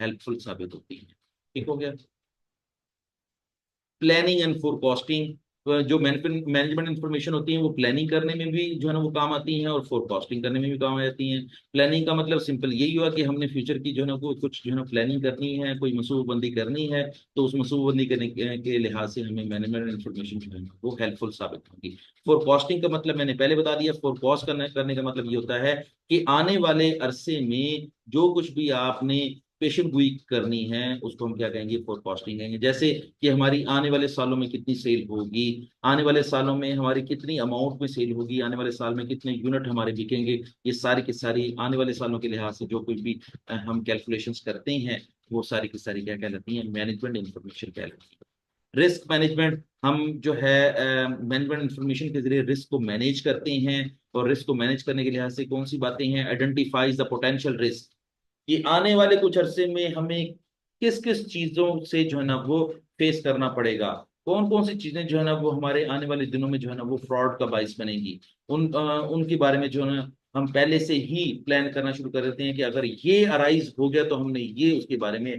हेल्पफुल साबित होती है। ठीक हो गया। Planning and forecasting. जो मैनेजमेंट इंफॉर्मेशन होती है वो प्लानिंग करने में भी जो है ना वो काम आती हैं और फोरकास्टिंग करने में भी काम आती हैं। प्लानिंग का मतलब सिंपल यही हुआ कि हमने फ्यूचर की जो है ना वो कुछ जो है ना प्लानिंग करनी है, कोई मनसूबाबंदी करनी है, तो उस मनसूबाबंदी करने के लिहाज से हमें मैनेजमेंट इंफॉर्मेशन जो है ना वो हेल्पफुल साबित होगी। फोरकास्टिंग का मतलब मैंने पहले बता दिया। फोरकास्ट करने का मतलब ये होता है कि आने वाले अरसे में जो कुछ भी आपने पेशेंट गोई करनी है उसको हम क्या कहेंगे, फोरकास्टिंग कहेंगे। जैसे कि हमारी आने वाले सालों में कितनी सेल होगी, आने वाले सालों में हमारी कितनी अमाउंट में सेल होगी, आने वाले साल में कितने यूनिट हमारे बिकेंगे, ये सारी की सारी आने वाले सालों के लिहाज से जो कुछ भी हम कैलकुलेशंस करते हैं वो सारी की सारी क्या कहलाती हैं, मैनेजमेंट इंफॉर्मेशन कहलाती है। रिस्क मैनेजमेंट, हम जो है मैनेजमेंट इंफॉर्मेशन के जरिए रिस्क को मैनेज करते हैं। और रिस्क को मैनेज करने के लिहाज से कौन सी बातें हैं, आइडेंटिफाइज द पोटेंशियल रिस्क, कि आने वाले कुछ अरसे में हमें किस किस चीजों से जो है ना वो फेस करना पड़ेगा, कौन कौन सी चीजें जो है ना वो हमारे आने वाले दिनों में जो है ना वो फ्रॉड का बाइस बनेगी, उनके बारे में जो है ना हम पहले से ही प्लान करना शुरू कर देते हैं कि अगर ये अराइज हो गया तो हमने ये उसके बारे में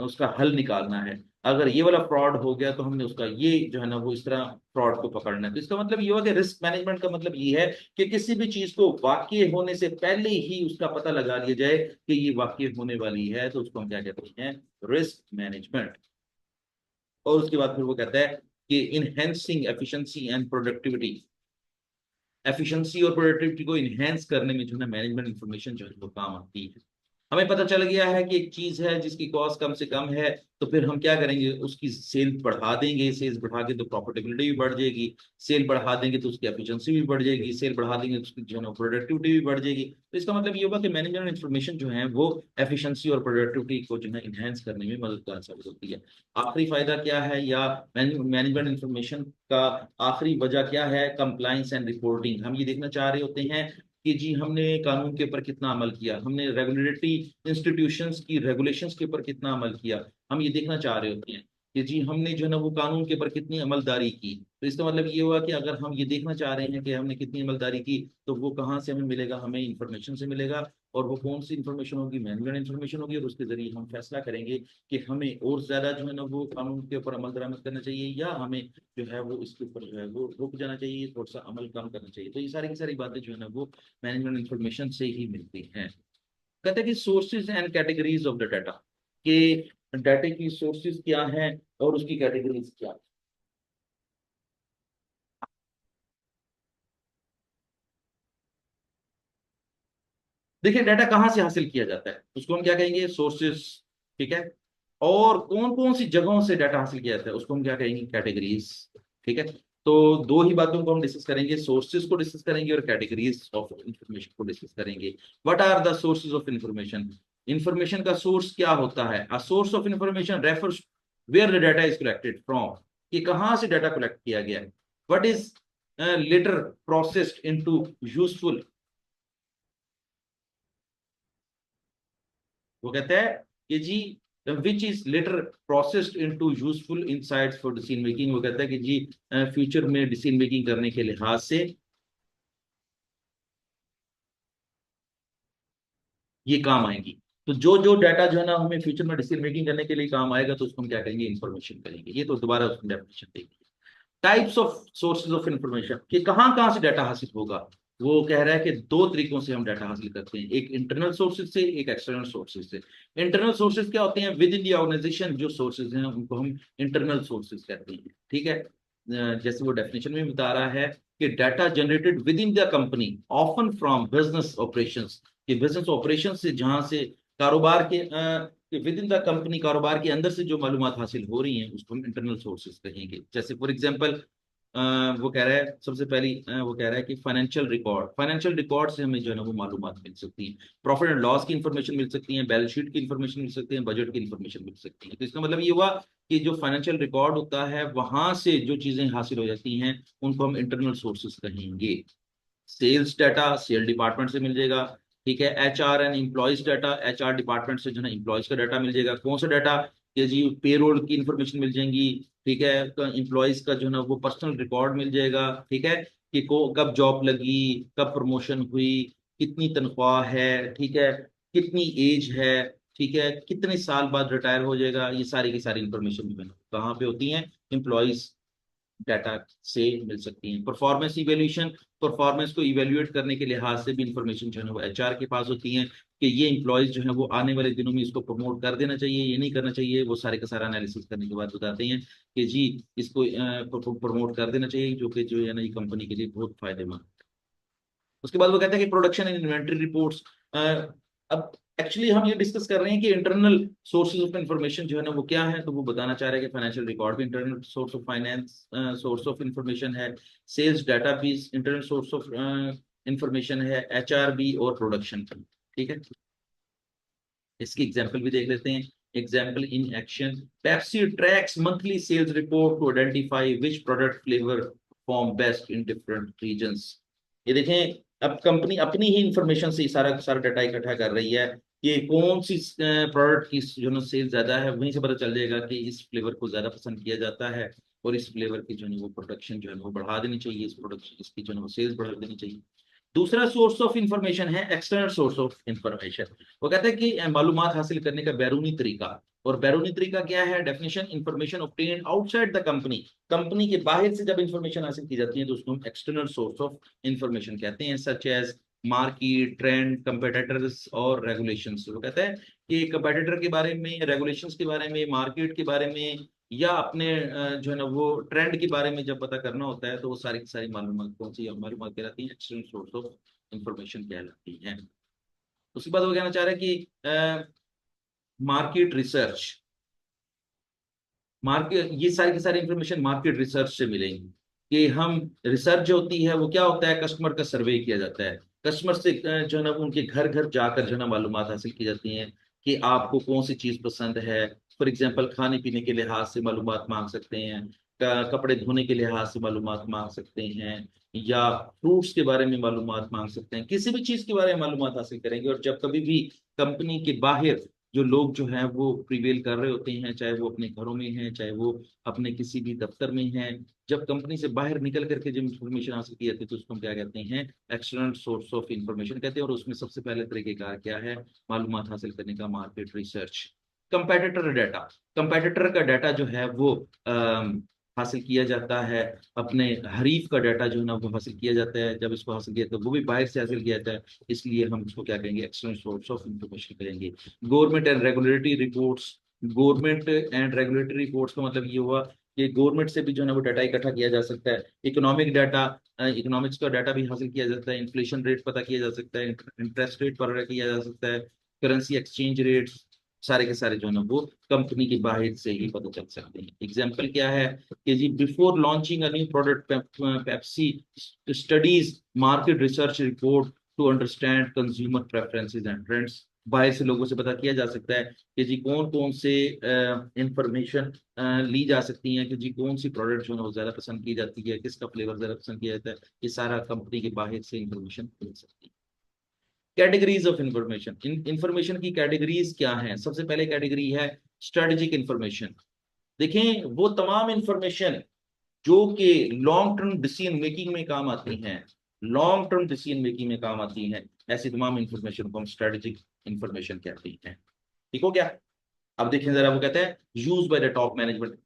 उसका हल निकालना है। अगर ये वाला फ्रॉड हो गया तो हमने उसका ये जो है ना वो इस तरह फ्रॉड को पकड़ना है। तो इसका मतलब ये हुआ कि रिस्क मैनेजमेंट का मतलब ये है कि किसी भी चीज को वाकई होने से पहले ही उसका पता लगा लिया जाए कि ये वाकई होने वाली है, तो उसको हम क्या कहते हैं, रिस्क मैनेजमेंट। और उसके बाद फिर वो कहता है कि enhancing efficiency and productivity, efficiency और प्रोडक्टिविटी को इनहेंस करने में जो है मैनेजमेंट इंफॉर्मेशन जो है वो काम आती है। हमें पता चल गया है कि एक चीज है जिसकी कॉस्ट कम से कम है, तो फिर हम क्या करेंगे, उसकी सेल बढ़ा देंगे। सेल्स बढ़ा के तो प्रॉफिटेबिलिटी भी बढ़ जाएगी, सेल बढ़ा देंगे तो उसकी एफिशिएंसी भी बढ़ जाएगी, सेल बढ़ा देंगे तो उसकी जो है प्रोडक्टिविटी भी बढ़ जाएगी। तो इसका मतलब ये होगा कि मैनेजमेंट इन्फॉर्मेशन जो है वो एफिशिएंसी और प्रोडक्टिविटी को जो है इनहेंस करने में मददगार साबित होती है। आखिरी फायदा क्या है, या मैनेजमेंट इन्फॉर्मेशन का आखिरी वजह क्या है, कंप्लाइंस एंड रिपोर्टिंग। हम ये देखना चाह रहे होते हैं कि जी हमने कानून के ऊपर कितना अमल किया, हमने रेगुलेटरी इंस्टीट्यूशंस की रेगुलेशंस के ऊपर कितना अमल किया, हम ये देखना चाह रहे होते हैं कि जी हमने जो है ना वो कानून के ऊपर कितनी अमलदारी की। तो इसका मतलब ये हुआ कि अगर हम ये देखना चाह रहे हैं कि हमने कितनी अमलदारी की, तो वो कहाँ से हमें मिलेगा, हमें इंफॉर्मेशन से मिलेगा। और वो कौन सी इंफॉर्मेशन होगी, मैनेजमेंट इंफॉर्मेशन होगी, और उसके जरिए हम फैसला करेंगे कि हमें और ज्यादा जो है ना वो कानून के ऊपर अमल दरामद करना चाहिए, या हमें जो है वो इसके ऊपर जो है वो रुक जाना चाहिए, थोड़ा सा अमल कम करना चाहिए। तो ये सारी की सारी बातें जो है ना वो मैनेजमेंट इंफॉर्मेशन से ही मिलती हैं। कहते हैं कि sources and categories of the data, कि डाटा की सोर्सेज क्या है और उसकी कैटेगरीज क्या है। देखिए डाटा कहाँ से हासिल किया जाता है उसको हम क्या कहेंगे, सोर्सेज। ठीक है। और कौन कौन सी जगहों से डाटा हासिल किया जाता है उसको हम क्या कहेंगे, कैटेगरीज। ठीक है। तो दो ही बातों को हम डिस्कस करेंगे, सोर्सेज को डिस्कस करेंगे और कैटेगरीज ऑफ इंफॉर्मेशन को डिस्कस करेंगे। What are the sources of information, information का सोर्स क्या होता है। A source of information refers where the data is collected from, कि कहाँ से डाटा कलेक्ट किया गया है। What is later processed into useful, वो कहता है कि जी which is later processed into useful insights for decision making. वो कहता है कि जी फ्यूचर में डिसीजन मेकिंग करने के लिहाज से ये काम आएंगी। तो जो जो डाटा जो है ना हमें फ्यूचर में डिसीजन मेकिंग करने के लिए काम आएगा तो उसको हम क्या कहेंगे, इन्फॉर्मेशन करेंगे। ये तो दोबारा उसकी डेफिनेशन देंगे। Types of sources of information, कि कहाँ कहाँ से डाटा हासिल होगा। वो कह रहा है कि दो तरीकों से हम डाटा हासिल करते हैं, एक इंटरनल सोर्सेज से, एक एक्सटर्नल सोर्सेज से। इंटरनल सोर्सेज क्या होते हैं, विद इन द ऑर्गेनाइजेशन जो सोर्सेज हैं उनको हम इंटरनल सोर्सेज कहते हैं। ठीक है। जैसे वो डेफिनेशन में बता रहा है कि data generated with in the company often from business operations, कि बिजनेस ऑपरेशन से जहां से कारोबार के विद इन द कंपनी कारोबार के अंदर से जो मालूमात हासिल हो रही हैं उसको हम इंटरनल सोर्सेज कहेंगे। जैसे फॉर एग्जांपल वो कह रहा है सबसे पहली वो कह रहा है कि फाइनेंशियल रिकॉर्ड से हमें जो है ना वो मालूमात मिल सकती है, प्रॉफिट एंड लॉस की इंफॉर्मेशन मिल सकती है, बैलेंस शीट की इंफॉर्मेशन मिल सकती है, बजट की इंफॉर्मेशन मिल सकती है। तो इसका मतलब ये हुआ कि जो फाइनेंशियल रिकॉर्ड होता है वहां से जो चीजें हासिल हो जाती हैं उनको हम इंटरनल सोर्सेज कहेंगे। सेल्स डाटा सेल डिपार्टमेंट से मिल जाएगा। ठीक है। HR and employees data, HR department से जो है ना एम्प्लॉयज का डाटा मिल जाएगा। कौन सा डाटा, कि जी पेरोल की इंफॉर्मेशन मिल जाएंगी। ठीक है। तो एम्प्लॉयज का जो है ना वो पर्सनल रिकॉर्ड मिल जाएगा। ठीक है। कि को कब जॉब लगी, कब प्रमोशन हुई, कितनी तनख्वाह है, ठीक है, कितनी एज है, ठीक है, कितने साल बाद रिटायर हो जाएगा, ये सारी की सारी इंफॉर्मेशन जो है ना कहाँ पे होती है, एम्प्लॉयज डाटा से मिल सकती हैं। परफॉर्मेंस इवेल्यूशन, परफॉर्मेंस को इवेल्युएट करने के लिहाज से भी इंफॉर्मेशन जो है वो एचआर के पास होती है कि ये एम्प्लॉयज जो है वो आने वाले दिनों में इसको प्रमोट कर देना चाहिए, ये नहीं करना चाहिए। वो सारे का सारा एनालिसिस करने के बाद बताते हैं कि जी इसको प्रमोट कर देना चाहिए, जो कि जो है ना ये कंपनी के लिए बहुत फायदेमंद। उसके बाद वो कहते हैं कि प्रोडक्शन एंड इन्वेंटरी रिपोर्ट्स। अब एक्चुअली हम ये डिस्कस कर रहे हैं कि इंटरनल सोर्सेज ऑफ इंफॉर्मेशन जो है ना वो क्या है, तो वो बताना चाह रहे हैं कि फाइनेंशियल रिकॉर्ड भी internal source of finance source of information है, सेल्स डाटा भी इंटरनल सोर्स ऑफ इंफॉर्मेशन है, एचआर भी और प्रोडक्शन भी। ठीक है, इसकी एग्जांपल भी देख लेते हैं। Example in action, Pepsi tracks monthly sales report to identify which product flavour perform best in different regions. ये देखें, अब कंपनी अपनी ही इंफॉर्मेशन से सारा सारा डाटा इकट्ठा कर रही है कि कौन सी प्रोडक्ट की जो है सेल ज्यादा है, वहीं से पता चल जाएगा कि इस फ्लेवर को ज्यादा पसंद किया जाता है और इस फ्लेवर की जो है वो प्रोडक्शन जो है वो बढ़ा देनी चाहिए, इस प्रोडक्शन इसकी जो है वो सेल्स बढ़ा देनी चाहिए। दूसरा सोर्स ऑफ इंफॉर्मेशन है एक्सटर्नल सोर्स ऑफ इंफॉर्मेशन। वो कहते हैं कि मालूमात हासिल करने का बैरूनी तरीका। और बैरूनी तरीका क्या है? Definition, information obtained outside the company. Company के बाहर से जब इंफॉर्मेशन हासिल की जाती है तो उसको हम एक्सटर्नल सोर्स ऑफ इंफॉर्मेशन कहते हैं, such as market, trend, competitors और रेगुलेशंस। वो कहते हैं कि कंपेटिटर के बारे में, रेगुलेशंस के बारे में, मार्केट के बारे में, या अपने जो है ना वो ट्रेंड के बारे में जब पता करना होता है तो वो सारी की सारी मालूमात कौन सी मालूमात कहलाती है? एक्सटर्नल सोर्स ऑफ इंफॉर्मेशन कहलाती है। उसके बाद वो कहना चाह रहे हैं कि मार्केट रिसर्च, मार्केट, ये सारी की सारी इंफॉर्मेशन मार्केट रिसर्च से मिलेंगी। कि हम, रिसर्च जो होती है वो क्या होता है? कस्टमर का सर्वे किया जाता है, कस्टमर से जो है ना उनके घर घर जाकर जो है ना मालूमात हासिल की जाती हैं कि आपको कौन सी चीज पसंद है। फॉर एग्जांपल खाने पीने के लिहाज से मालूमात मांग सकते हैं, कपड़े धोने के लिहाज से मालूमात मांग सकते हैं, या फ्रूट्स के बारे में मालूमात मांग सकते हैं, किसी भी चीज के बारे में मालूमात हासिल करेंगे। और जब कभी भी कंपनी के बाहर जो लोग जो हैं वो प्रिवेल कर रहे होते हैं, चाहे वो अपने घरों में हैं, चाहे वो अपने किसी भी दफ्तर में हैं, जब कंपनी से बाहर निकल करके जब इंफॉर्मेशन हासिल की जाती है तो उसको हम क्या कहते हैं? एक्सटर्नल सोर्स ऑफ इंफॉर्मेशन कहते हैं। और उसमें सबसे पहले तरीकेकार क्या है मालूमात हासिल करने का? Market research. Competitor data, competitor का डाटा जो है वो हासिल किया जाता है, अपने हरीफ का डाटा जो है ना वो हासिल किया जाता है। जब इसको हासिल किया तो वो भी बाहर से हासिल किया जाता है, इसलिए हम इसको क्या कहेंगे? एक्सटर्नल सोर्स ऑफ इंफॉर्मेशन करेंगे। Government and regulatory reports, government and regulatory reports का मतलब ये हुआ कि गवर्नमेंट से भी जो है ना वो डाटा इकट्ठा किया जा सकता है। इकोनॉमिक डाटा, इकोनॉमिक्स का डाटा भी हासिल किया जाता है, इन्फ्लेशन रेट पता किया जा सकता है, इंटरेस्ट रेट पता किया जा सकता है, करेंसी एक्सचेंज रेट्स, सारे के सारे जो है ना वो कंपनी के बाहर से ही पता चल सकते हैं। एग्जाम्पल क्या है कि जी before launching a new product, Pepsi studies market research report to understand consumer preferences and trends. बाहर से लोगों से पता किया जा सकता है कि जी कौन कौन से इंफॉर्मेशन ली जा सकती है, कि जी कौन सी प्रोडक्ट जो है वो ज्यादा पसंद की जाती है, किसका फ्लेवर ज्यादा पसंद किया जाता है। ये सारा कंपनी के बाहर से इंफॉर्मेशन मिल सकती है। कैटेगरीज ऑफ इंफॉर्मेशन, इंफॉर्मेशन की कैटेगरीज क्या हैं? सबसे पहले कैटेगरी है स्ट्रेटेजिक इंफॉर्मेशन। देखें, वो तमाम इंफॉर्मेशन जो कि लॉन्ग टर्म डिसीजन मेकिंग में काम आती हैं, लॉन्ग टर्म डिसीजन मेकिंग में काम आती हैं, ऐसी तमाम इंफॉर्मेशन को हम स्ट्रेटेजिक इंफॉर्मेशन कहते हैं। ठीक हो गया? अब देखें जरा, वो कहते हैं use by the top management.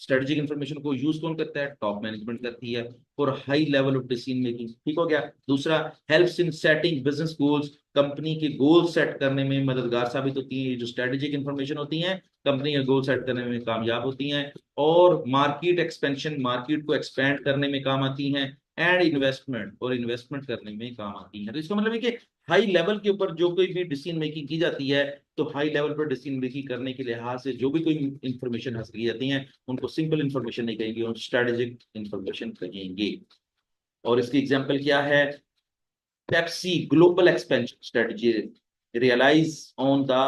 Strategic information को यूज कौन करता है? टॉप मैनेजमेंट करती है for high level of decision making. ठीक हो गया? दूसरा, helps in setting business goals, company के गोल सेट करने में मददगार साबित होती है। ये जो स्ट्रेटेजिक इंफॉर्मेशन होती है कंपनी के गोल सेट करने में कामयाब होती हैं। और मार्केट एक्सपेंशन, मार्केट को एक्सपेंड करने में काम आती हैं। एंड इन्वेस्टमेंट, और इन्वेस्टमेंट करने में काम आती हैं। तो इसका मतलब है कि हाई लेवल के ऊपर जो कोई भी डिसीजन मेकिंग की जाती है तो हाई लेवल पर डिसीजन मेकिंग करने के लिहाज से जो भी कोई इंफॉर्मेशन हासिल की जाती है उनको सिंपल इंफॉर्मेशन नहीं कहेंगे, उनको स्ट्रेटेजिक इंफॉर्मेशन कहेंगे। और इसकी एग्जांपल क्या है? Pepsi global expansion strategy relies on the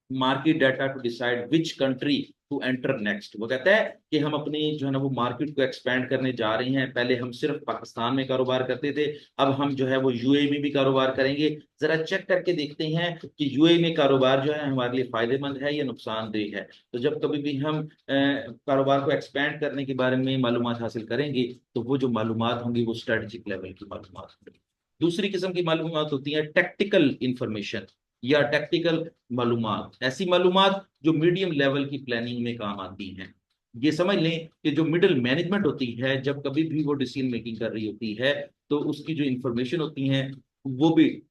market data to decide which country to enter next. वो कहता है कि हम अपनी जो है ना वो मार्केट को एक्सपेंड करने जा रहे हैं। पहले हम सिर्फ पाकिस्तान में कारोबार करते थे, अब हम जो है वो यूएई में भी कारोबार करेंगे। जरा चेक करके देखते हैं कि यूएई में कारोबार जो है हमारे लिए फायदेमंद है या नुकसानदेह है। तो जब कभी भी हम कारोबार को एक्सपेंड करने के बारे में मालूमात हासिल करेंगे तो वो जो मालूमात होंगी वो स्ट्रेटेजिक लेवल की मालूमात होंगी। दूसरी किस्म की मालूमात होती है टेक्टिकल इंफॉर्मेशन या टेक्निकल मालूमात। ऐसी मालूमात जो मीडियम लेवल की प्लानिंग में काम आती हैं।
ये समझ लें कि जो मिडिल मैनेजमेंट होती है, जब कभी भी वो डिसीजन मेकिंग कर रही होती है, तो उसकी जो इंफॉर्मेशन होती है वो भी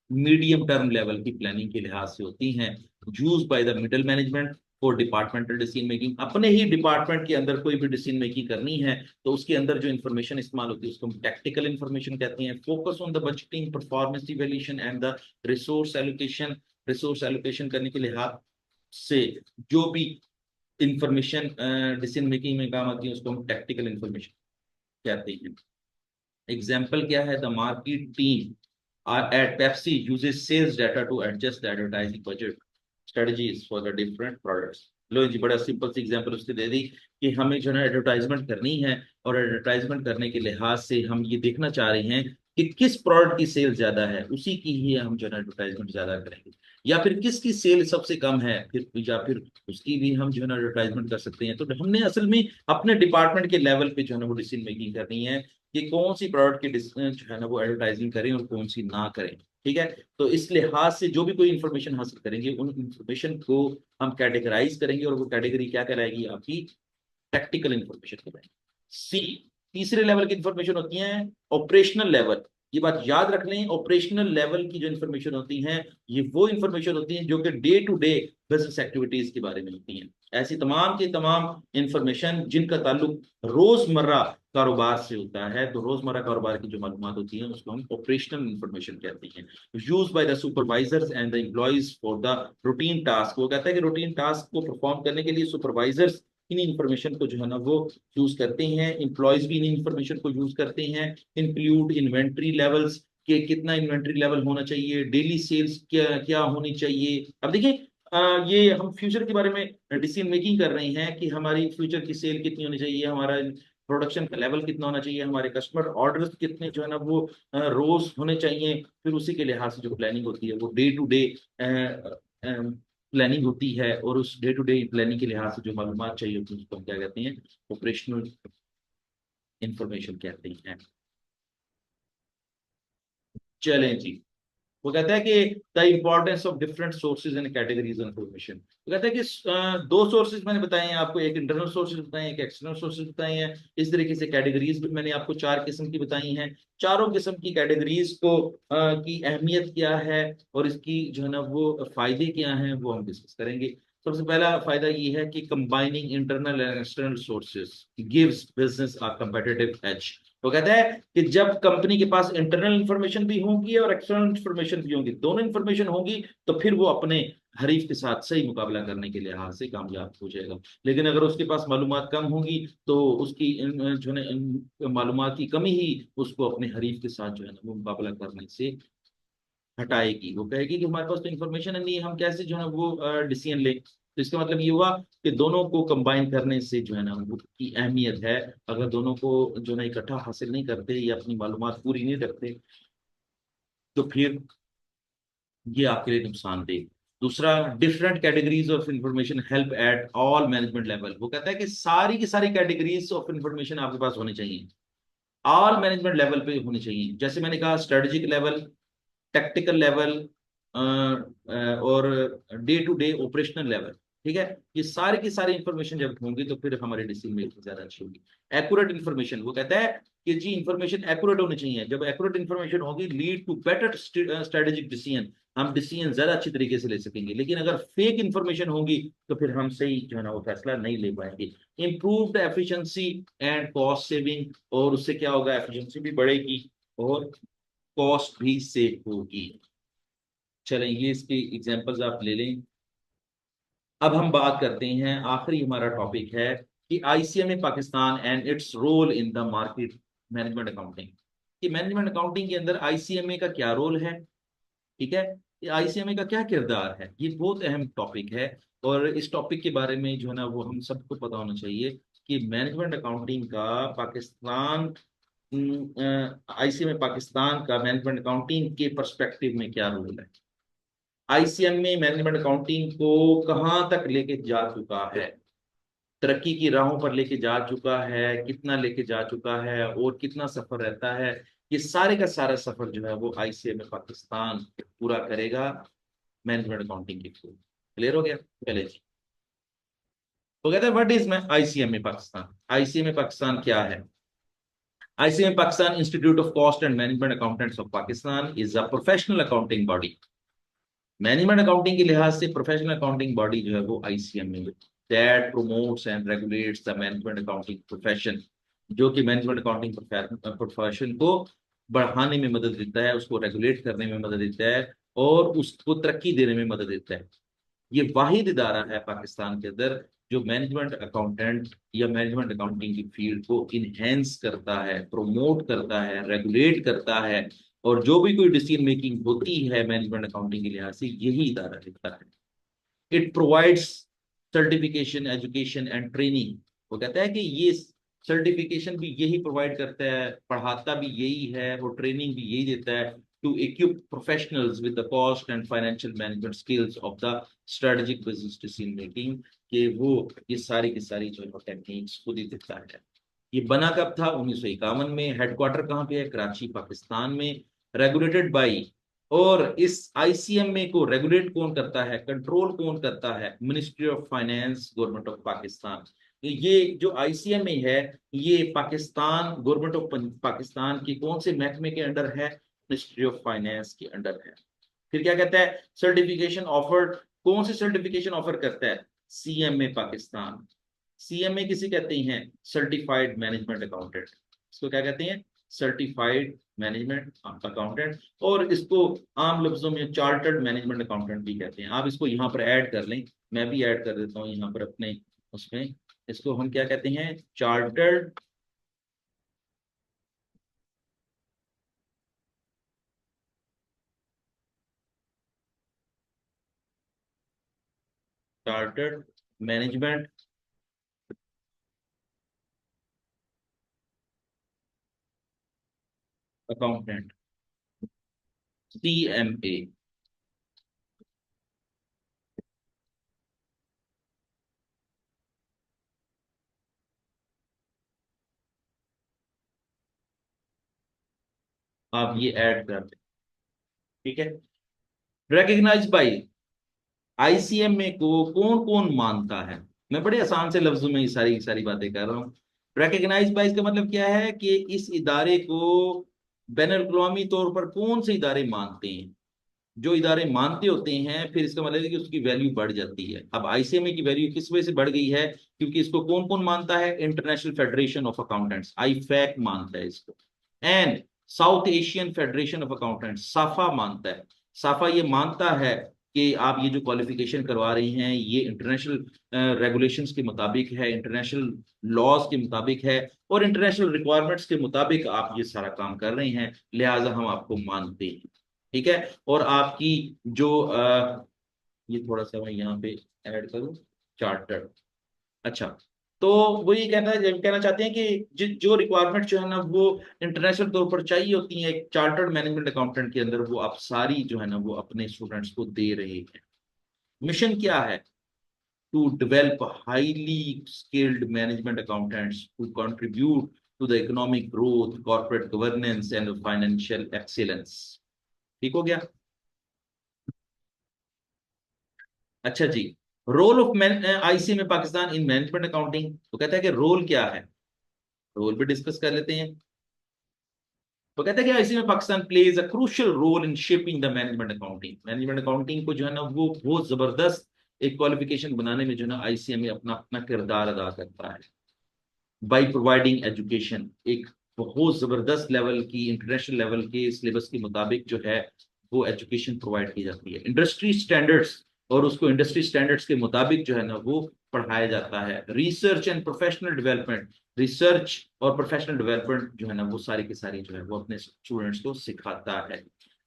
मीडियम टर्म लेवल की प्लानिंग के लिहाज से होती हैं, use by the middle management for departmental decision making. अपने ही डिपार्टमेंट के अंदर कोई भी डिसीजन मेकिंग करनी है तो उसके अंदर जो इन्फॉर्मेशन इस्तेमाल होती है उसको हम टैक्टिकल इन्फॉर्मेशन कहते हैं। Focus on the budgeting, performance evaluation and the resource allocation. Resource allocation करने के लिहाज से जो भी इंफॉर्मेशन डिसीजन मेकिंग में काम आती है उसको हम टैक्टिकल इंफॉर्मेशन कहते हैं। एग्जाम्पल क्या है? The market team at Pepsi uses sales data to adjust the advertising budget strategies for the different products। लो जी, बड़ा सिंपल सी एग्जांपल उसने दे दी कि हमें जो है एडवर्टाइजमेंट करनी है, और एडवर्टाइजमेंट करने के लिहाज से हम ये देखना चाह रहे हैं कि किस प्रोडक्ट की सेल ज्यादा है, उसी की ही हम जो है एडवर्टाइजमेंट ज्यादा करेंगे। या फिर किसकी सेल सबसे कम है, फिर या फिर उसकी भी हम जो है एडवर्टाइजमेंट कर सकते हैं। तो हमने असल में अपने डिपार्टमेंट के लेवल पे जो है ना वो डिसीजन मेकिंग करनी है कि कौन सी प्रोडक्ट की जो है ना वो एडवर्टाइजिंग करें और कौन सी ना करें। ठीक है। तो इस लिहाज से जो भी कोई इंफॉर्मेशन हासिल करेंगे उन इंफॉर्मेशन को हम कैटेगराइज करेंगे, और वो कैटेगरी क्या कहलाएगी? आपकी प्रैक्टिकल इंफॉर्मेशन कहलाएगी। सी, तीसरे लेवल की इंफॉर्मेशन होती है ऑपरेशनल लेवल। ये बात याद रख लें, ऑपरेशनल लेवल की जो इंफॉर्मेशन होती है ये वो इंफॉर्मेशन होती है जो कि day to day business activities के बारे में होती हैं। ऐसी तमाम की तमाम इंफॉर्मेशन जिनका ताल्लुक रोजमर्रा कारोबार से होता है, तो रोजमर्रा कारोबार की जो मालूमात होती है उसको हम ऑपरेशनल इंफॉर्मेशन कहते हैं। Use by the supervisors and the employees for the routine task. वो कहता है कि रूटीन टास्क को परफॉर्म करने के लिए सुपरवाइजर्स इन इंफॉर्मेशन को जो है ना वो यूज करते हैं, एम्प्लॉयज भी इन इंफॉर्मेशन को यूज करते हैं। इंक्लूड इन्वेंट्री लेवल्स, के कितना इन्वेंट्री लेवल होना चाहिए, डेली सेल्स क्या क्या होनी चाहिए। अब देखिए, ये हम फ्यूचर के बारे में डिसीजन मेकिंग कर रहे हैं कि हमारी फ्यूचर की सेल कितनी होनी चाहिए, हमारा प्रोडक्शन का लेवल कितना होना चाहिए, हमारे कस्टमर ऑर्डर्स कितने जो है ना वो रोज होने चाहिए। फिर उसी के लिहाज से जो प्लानिंग होती है वो डे टू डे प्लानिंग होती है, और उस डे टू डे प्लानिंग के लिहाज से जो मालूमात चाहिए होती है उसको हम क्या कहते हैं? ऑपरेशनल इंफॉर्मेशन कहते हैं। चलें जी। वो कहता है कि the importance of different sources and categories of information. वो कहता है कि दो सोर्सेज मैंने बताए हैं आपको, एक इंटरनल सोर्सेज बताए हैं, एक एक्सटर्नल सोर्सेज बताए हैं। इस तरीके से कैटेगरीज भी मैंने आपको चार किस्म की बताई हैं। चारों किस्म की कैटेगरीज को की अहमियत क्या है और इसकी जो है ना वो फायदे क्या हैं वो हम डिस्कस करेंगे। सबसे पहला फायदा ये है कि combining internal and external sources gives business a competitive edge. वो कहता है कि जब कंपनी के पास इंटरनल इंफॉर्मेशन भी होगी और एक्सटर्नल इंफॉर्मेशन भी होगी, दोनों इंफॉर्मेशन होगी, तो फिर वो अपने हरीफ के साथ सही मुकाबला करने के लिहाज से कामयाब हो जाएगा। लेकिन अगर उसके पास मालूमात कम होगी तो उसकी जो है मालूमात की कमी ही उसको अपने हरीफ के साथ जो है ना वो मुकाबला करने से हटाएगी। वो कहेगी कि हमारे पास तो इन्फॉर्मेशन है नहीं, हम कैसे जो है वो डिसीजन लें। तो इसका मतलब ये हुआ कि दोनों को कंबाइन करने से जो है ना वो की अहमियत है। अगर दोनों को जो है ना इकट्ठा हासिल नहीं करते या अपनी मालूमात पूरी नहीं रखते तो फिर ये आपके लिए नुकसानदेह। दूसरा, different categories of information help at all management level. वो कहता है कि सारी की सारी कैटेगरीज ऑफ इंफॉर्मेशन आपके पास होनी चाहिए, ऑल मैनेजमेंट लेवल पे होनी चाहिए। जैसे मैंने कहा, स्ट्रेटेजिक लेवल, टैक्टिकल लेवल, और day to day operational level. ठीक है। ये सारी की सारी इंफॉर्मेशन जब होंगी तो फिर हमारी डिसीजन मेकिंग ज्यादा अच्छी होगी। एक्यूरेट इंफॉर्मेशन, वो कहता है कि जी इंफॉर्मेशन एक्यूरेट होनी चाहिए। जब एक्यूरेट इंफॉर्मेशन होगी lead to better strategic decision, हम डिसीजन ज्यादा अच्छी तरीके से ले सकेंगे। लेकिन अगर फेक इंफॉर्मेशन होगी तो फिर हम सही जो है ना वो फैसला नहीं ले पाएंगे। Improved efficiency and cost saving, और उससे क्या होगा? एफिशिएंसी भी बढ़ेगी और कॉस्ट भी सेव होगी। चलें, ये इसकी एग्जांपल्स आप ले लें। अब हम बात करते हैं, आखिरी हमारा टॉपिक है कि ICMA Pakistan and its role in the market management accounting. कि मैनेजमेंट अकाउंटिंग के अंदर आईसीएमए का क्या रोल है। ठीक है। ये आईसीएमए का क्या किरदार है, ये बहुत अहम टॉपिक है। और इस टॉपिक के बारे में जो है ना वो हम सबको पता होना चाहिए कि मैनेजमेंट अकाउंटिंग का पाकिस्तान, आईसीएमए पाकिस्तान का मैनेजमेंट अकाउंटिंग के पर्सपेक्टिव में क्या रोल है। आईसीएमए मैनेजमेंट अकाउंटिंग को कहाँ तक लेके जा चुका है, तरक्की की राहों पर लेके जा चुका है, कितना लेके जा चुका है और कितना सफर रहता है। ये सारे का सारा सफर जो है वो आईसीएमए पाकिस्तान पूरा करेगा मैनेजमेंट अकाउंटिंग के थ्रू। क्लियर हो गया? चले जी। वो कहता है व्हाट इज मैं आईसीएमए पाकिस्तान। आईसीएमए पाकिस्तान क्या है? ICMA Pakistan institute of cost and management accountants of Pakistan is a professional accounting body. Management accounting के लिहाज से प्रोफेशनल अकाउंटिंग बॉडी जो है वो ICMA that promotes and regulates the management accounting profession, जो कि मैनेजमेंट अकाउंटिंग प्रोफेशन को बढ़ाने में मदद देता है, उसको रेगुलेट करने में मदद देता है और उसको तरक्की देने में मदद देता है। ये वाहिद इदारा है पाकिस्तान के अंदर जो मैनेजमेंट अकाउंटेंट या मैनेजमेंट अकाउंटिंग की फील्ड को इनहेंस करता है, प्रमोट करता है, रेगुलेट करता है। और जो भी कोई डिसीजन मेकिंग होती है मैनेजमेंट अकाउंटिंग के लिहाज से यही इदारा लेता है। It provides certification, education and training. वो कहता है कि ये सर्टिफिकेशन भी यही प्रोवाइड करता है, पढ़ाता भी यही है और ट्रेनिंग भी यही देता है to equip professionals with the cost and financial management skills of the strategic business decision making, कि वो ये सारी की सारी जो है टेक्निक्स खुद ही देता है। ये बना कब था? 1951 में। हेडक्वार्टर कहाँ पे है? कराची, पाकिस्तान में। रेगुलेटेड बाई, और इस आईसीएमए को रेगुलेट कौन करता है, कंट्रोल कौन करता है? Ministry of finance, government of Pakistan. ये जो आईसीएमए है ये पाकिस्तान, गवर्नमेंट ऑफ पाकिस्तान की कौन से महकमे के अंडर है? मिनिस्ट्री ऑफ फाइनेंस के अंडर है। फिर क्या कहता है? सर्टिफिकेशन ऑफर्ड, कौन सी सर्टिफिकेशन ऑफर करता है? सीएमए पाकिस्तान। सीएमए किसे कहते हैं? Certified management accountant. इसको क्या कहते हैं? Certified management accountant. और इसको आम लफ्जों में चार्टर्ड मैनेजमेंट अकाउंटेंट भी कहते हैं। आप इसको यहाँ पर ऐड कर लें, मैं भी ऐड कर देता हूँ यहाँ पर अपने उसमें। इसको हम क्या कहते हैं? Chartered, chartered management accountant, CMA. आप ये ऐड कर दें, ठीक है। रिकग्नाइज बाई, आईसीएमए को कौन कौन मानता है? मैं बड़े आसान से लफ्जों में ये सारी सारी बातें कर रहा हूँ। रिकग्नाइज बाई इसका मतलब क्या है कि इस इदारे को बैन अवी तौर पर कौन से इदारे मानते हैं? जो इदारे मानते होते हैं फिर इसका मतलब है कि उसकी वैल्यू बढ़ जाती है। अब आईसीएमए की वैल्यू किस वजह से बढ़ गई है? क्योंकि इसको कौन कौन मानता है? International federation of accountants, IFAC मानता है इसको। And south Asian federation of accountants, साफा मानता है। साफा ये मानता है कि आप ये जो क्वालिफिकेशन करवा रहे हैं ये इंटरनेशनल रेगुलेशंस के मुताबिक है, इंटरनेशनल लॉज के मुताबिक है और इंटरनेशनल रिक्वायरमेंट्स के मुताबिक आप ये सारा काम कर रहे हैं, लिहाजा हम आपको मानते हैं। ठीक है। और आपकी जो ये थोड़ा सा मैं यहाँ पे ऐड करूँ, चार्टर। अच्छा, तो वो ये कहना चाहते हैं कि जो रिक्वायरमेंट जो है ना वो इंटरनेशनल तौर पर चाहिए होती है एक चार्टर्ड मैनेजमेंट अकाउंटेंट के अंदर, वो आप सारी जो है ना वो अपने स्टूडेंट्स को दे रहे हैं। मिशन क्या है? To develop highly skilled management accountants to contribute to the economic growth, corporate governance and financial excellence. ठीक हो गया? अच्छा जी। रोल ऑफ आईसी में पाकिस्तान इन मैनेजमेंट अकाउंटिंग, तो कहता है कि रोल क्या है, रोल भी डिस्कस कर लेते हैं। तो कहता है कि आईसी में Pakistan plays a crucial role in shaping the management accounting. Management accounting को जो है ना वो बहुत जबरदस्त एक क्वालिफिकेशन बनाने में जो है ना आईसीएमए अपना अपना किरदार अदा करता है। बाई प्रोवाइडिंग एजुकेशन, एक बहुत जबरदस्त लेवल की इंटरनेशनल लेवल के सिलेबस के मुताबिक जो है वो एजुकेशन प्रोवाइड की जाती है। इंडस्ट्री स्टैंडर्ड्स, और उसको इंडस्ट्री स्टैंडर्ड्स के मुताबिक जो है ना वो पढ़ाया जाता है। Research and professional development, research और प्रोफेशनल डेवलपमेंट जो है ना वो सारी की सारी जो है वो अपने स्टूडेंट्स को सिखाता है।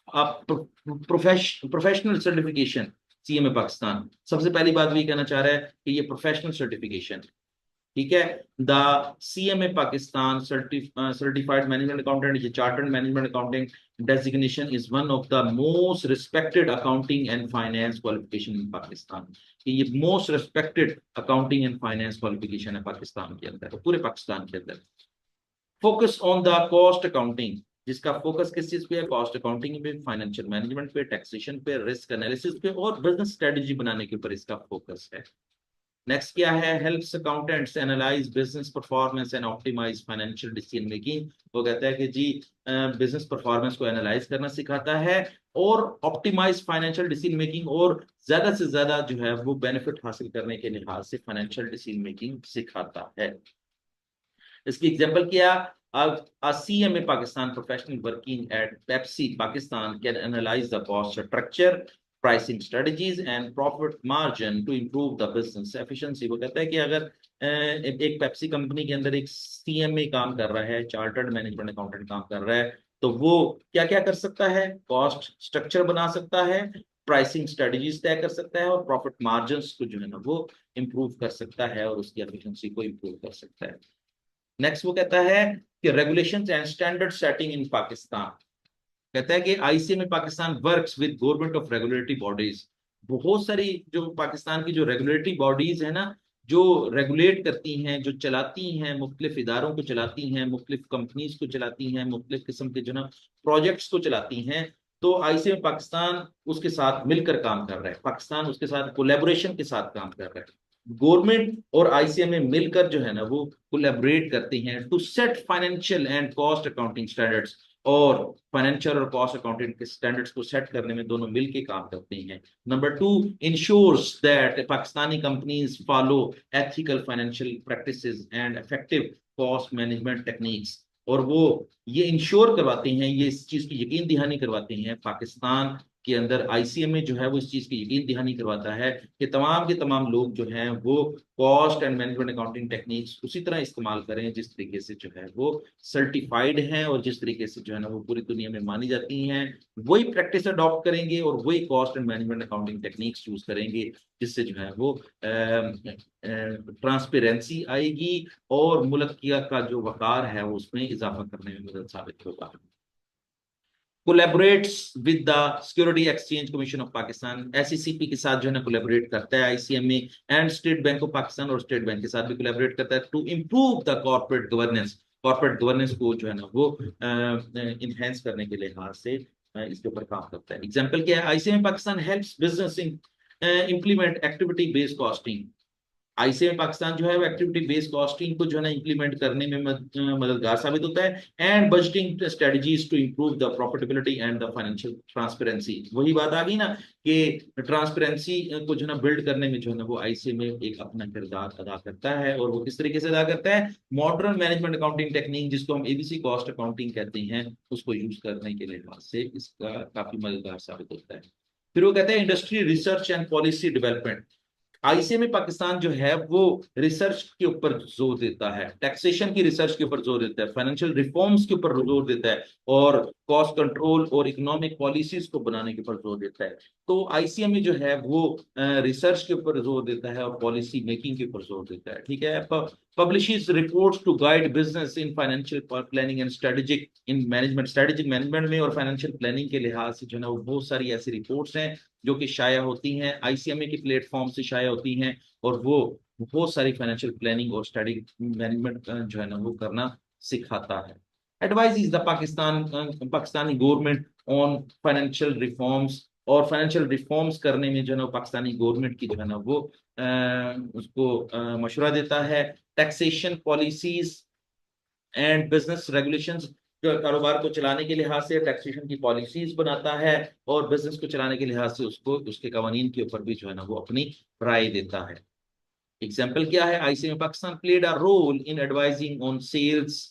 आप प्रोफेशनल सर्टिफिकेशन, सीएमए पाकिस्तान सबसे पहली बात भी कहना चाह रहा है कि ये प्रोफेशनल सर्टिफिकेशन, ठीक है। The CMA Pakistan certified management accountant, ये chartered management accounting designation is one of the most respected accounting and finance qualification in Pakistan. ये most respected accounting and finance qualification है पाकिस्तान के अंदर, पूरे पाकिस्तान के अंदर। Focus on the cost accounting, जिसका फोकस किस चीज पे है? कॉस्ट अकाउंटिंग पे, फाइनेंशियल मैनेजमेंट पे, टैक्सेशन पे, रिस्क एनालिसिस पे और बिजनेस स्ट्रेटेजी बनाने के ऊपर इसका फोकस है। नेक्स्ट क्या है, helps accountants analyse business performance and optimise financial decision making. वो कहता है कि जी बिजनेस परफॉर्मेंस को एनालाइज करना सिखाता है और ऑप्टिमाइज फाइनेंशियल डिसीजन मेकिंग, और ज्यादा से ज्यादा जो है वो बेनिफिट हासिल करने के लिहाज से फाइनेंशियल डिसीजन मेकिंग सिखाता है। इसकी एग्जांपल क्या, a CMA Pakistan professional working at Pepsi Pakistan can analyze the cost structure, pricing strategies and profit margin to improve the business efficiency। वो कहता है कि अगर एक पेप्सी कंपनी के अंदर एक CMA काम कर रहा है, चार्टर्ड मैनेजमेंट अकाउंटेंट काम कर रहा है, तो वो क्या क्या कर सकता है, कॉस्ट स्ट्रक्चर बना सकता है, प्राइसिंग स्ट्रेटजीज तय कर सकता है और प्रॉफिट मार्जिन को जो है ना वो इम्प्रूव कर सकता है और उसकी एफिशिएंसी को इम्प्रूव कर सकता है। नेक्स्ट वो कहता है कि रेगुलेशंस एंड स्टैंडर्ड सेटिंग इन पाकिस्तान। कहता है कि ICMA Pakistan works with government of regulatory bodies. बहुत सारी जो पाकिस्तान की जो रेगुलेटरी बॉडीज है ना, जो रेगुलेट करती हैं, जो चलाती हैं, मुख्तलिफ इदारों को चलाती हैं, मुख्तलिफ कंपनीज को चलाती हैं, मुख्तलिफ किस्म के जो ना प्रोजेक्ट्स को चलाती हैं, तो ICMA पाकिस्तान उसके साथ मिलकर काम कर रहा है, पाकिस्तान उसके साथ कोलेबोरेशन के साथ काम कर रहा है। गवर्नमेंट और ICMA मिलकर जो है ना वो कोलेबोरेट करते हैं to set financial and cost accounting standards, और फाइनेंशियल और कॉस्ट अकाउंटिंग के स्टैंडर्ड्स को सेट करने में दोनों मिलके काम करते हैं। Number two, ensures that Pakistani companies follow ethical financial practices and effective cost management techniques. और वो ये इंश्योर करवाते हैं, ये इस चीज की यकीन दहानी करवाते हैं, पाकिस्तान के अंदर ICMA जो है वो इस चीज की यकीन दहानी करवाता है कि तमाम के तमाम लोग जो हैं वो cost and management accounting techniques उसी तरह इस्तेमाल करें जिस तरीके से जो है वो सर्टिफाइड हैं और जिस तरीके से जो है ना वो पूरी दुनिया में मानी जाती हैं। वही प्रैक्टिस अडॉप्ट करेंगे और वही cost and management accounting techniques use करेंगे, जिससे जो है वो ट्रांसपेरेंसी आएगी और मुल्क का जो वकार है वो उसमें इजाफा करने में मदद साबित होगा। Collaborates with the security exchange commission of Pakistan, SECP के साथ जो है ना कोलैबोरेट करता है ICMA, and State Bank of Pakistan और स्टेट बैंक के साथ भी कोलैबोरेट करता है to improve the corporate governance. Corporate governance को जो है ना वो इनहेंस करने के लिहाज से इसके ऊपर काम करता है। एग्जाम्पल क्या है, ICMA Pakistan helps business in implement activity based costing. ICMA Pakistan जो है वो एक्टिविटी बेस्ड कॉस्टिंग को जो है ना इंप्लीमेंट करने में मददगार साबित होता है, and budgeting strategies to improve the profitability and the financial transparency. वही बात आ गई ना कि ट्रांसपेरेंसी को जो है ना बिल्ड करने में जो है ना वो ICMA एक अपना किरदार अदा करता है, और वो किस तरीके से अदा करता है, मॉडर्न मैनेजमेंट अकाउंटिंग टेक्निक जिसको हम ABC कॉस्ट अकाउंटिंग कहते हैं उसको यूज करने के लिहाज से इसका काफी मददगार साबित होता है। फिर वो कहते हैं industry research and policy development. ICMA Pakistan जो है वो रिसर्च के ऊपर जोर देता है, टैक्सेशन की रिसर्च के ऊपर जोर देता है, फाइनेंशियल रिफॉर्म्स के ऊपर जोर देता है, और कॉस्ट कंट्रोल और इकोनॉमिक पॉलिसीज को बनाने के ऊपर जोर देता है। तो ICMA जो है वो रिसर्च के ऊपर जोर देता है और पॉलिसी मेकिंग के ऊपर जोर देता है। ठीक है, publishes reports to guide business in financial planning and strategic in management. Strategic management में और फाइनेंशियल प्लानिंग के लिहाज से जो है ना वो बहुत सारी ऐसी रिपोर्ट्स हैं जो कि शाया होती हैं, ICMA के प्लेटफॉर्म से शाया होती हैं, और वो बहुत सारी फाइनेंशियल प्लानिंग और स्ट्रेटेजिक मैनेजमेंट जो है ना वो करना सिखाता है। Advice is the Pakistani government on financial reforms, और फाइनेंशियल रिफॉर्म्स करने में जो है ना पाकिस्तानी गवर्नमेंट की जो है ना वो उसको मशवरा देता है। Taxation policies and business regulations, कारोबार को चलाने के लिहाज से टैक्सेशन की पॉलिसीज बनाता है, और बिजनेस को चलाने के लिहाज से उसको उसके कवानीन के ऊपर भी जो है ना वो अपनी राय देता है। एग्जाम्पल क्या है, ICMA Pakistan played a role in advising on sales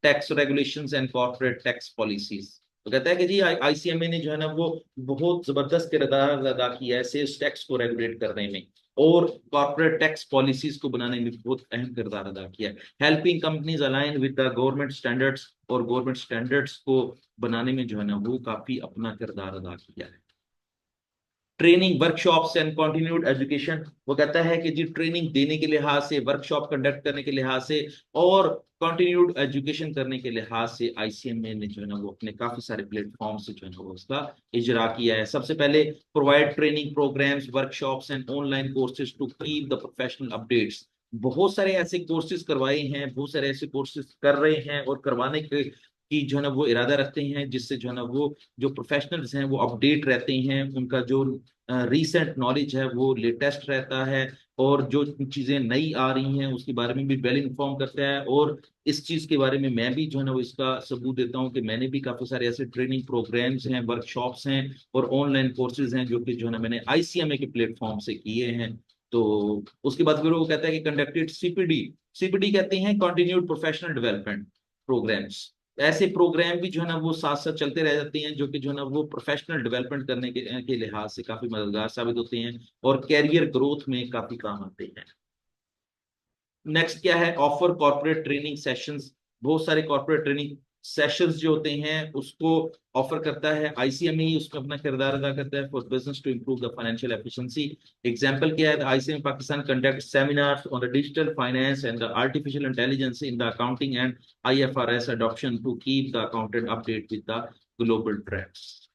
tax regulations and corporate tax policies. तो कहता है कि जी ICMA ने जो है ना वो बहुत जबरदस्त किरदार अदा किया है सेल्स टैक्स को रेगुलेट करने में, और कॉर्पोरेट टैक्स पॉलिसीज को बनाने में बहुत अहम किरदार अदा किया है, helping companies align with the government standards, और गवर्नमेंट स्टैंडर्ड्स को बनाने में जो है ना वो काफी अपना किरदार अदा किया है। Training workshops and continued education, वो कहता है कि जी ट्रेनिंग देने के लिहाज से, वर्कशॉप कंडक्ट करने के लिहाज से और कंटिन्यूड एजुकेशन करने के लिहाज से ICMA ने जो है ना वो अपने काफी सारे प्लेटफॉर्म से जो है ना वो उसका इजरा किया है। सबसे पहले provide training programs workshops and online courses to keep the professional updates. बहुत सारे ऐसे कोर्सेज करवाए हैं, बहुत सारे ऐसे कोर्सेज कर रहे हैं और करवाने के की जो है ना वो इरादा रखते हैं, जिससे जो है ना वो जो प्रोफेशनल्स हैं वो अपडेट रहते हैं, उनका जो रीसेंट नॉलेज है वो लेटेस्ट रहता है, और जो चीजें नई आ रही हैं उसके बारे में भी वेल इन्फॉर्म करता है। और इस चीज के बारे में मैं भी जो है ना वो इसका सबूत देता हूँ कि मैंने भी काफी सारे ऐसे ट्रेनिंग प्रोग्राम्स हैं, वर्कशॉप्स हैं और ऑनलाइन कोर्सेज हैं जो कि जो है ना मैंने आईसीएमए के प्लेटफॉर्म से किए हैं। तो उसके बाद फिर वो कहता है कि कंडक्टेड सीपीडी, सीपीडी कहते हैं कंटिन्यूड प्रोफेशनल डेवलपमेंट प्रोग्राम्स। ऐसे प्रोग्राम भी जो है ना वो साथ साथ चलते रह जाते हैं, जो कि जो है ना वो प्रोफेशनल डेवलपमेंट करने के लिहाज से काफी मददगार साबित होते हैं और कैरियर ग्रोथ में काफी काम आते हैं। नेक्स्ट क्या है, ऑफर कॉर्पोरेट ट्रेनिंग सेशंस। बहुत सारे कॉर्पोरेट ट्रेनिंग सेशंस जो होते हैं उसको ऑफर करता है आईसीएमए ही, उसमें अपना किरदार अदा करता है for business to improve the financial efficiency. Example क्या है, ICMA Pakistan conduct seminars on the digital finance and the artificial intelligence in the accounting and IFRS adoption to keep the accountant update with the global trends.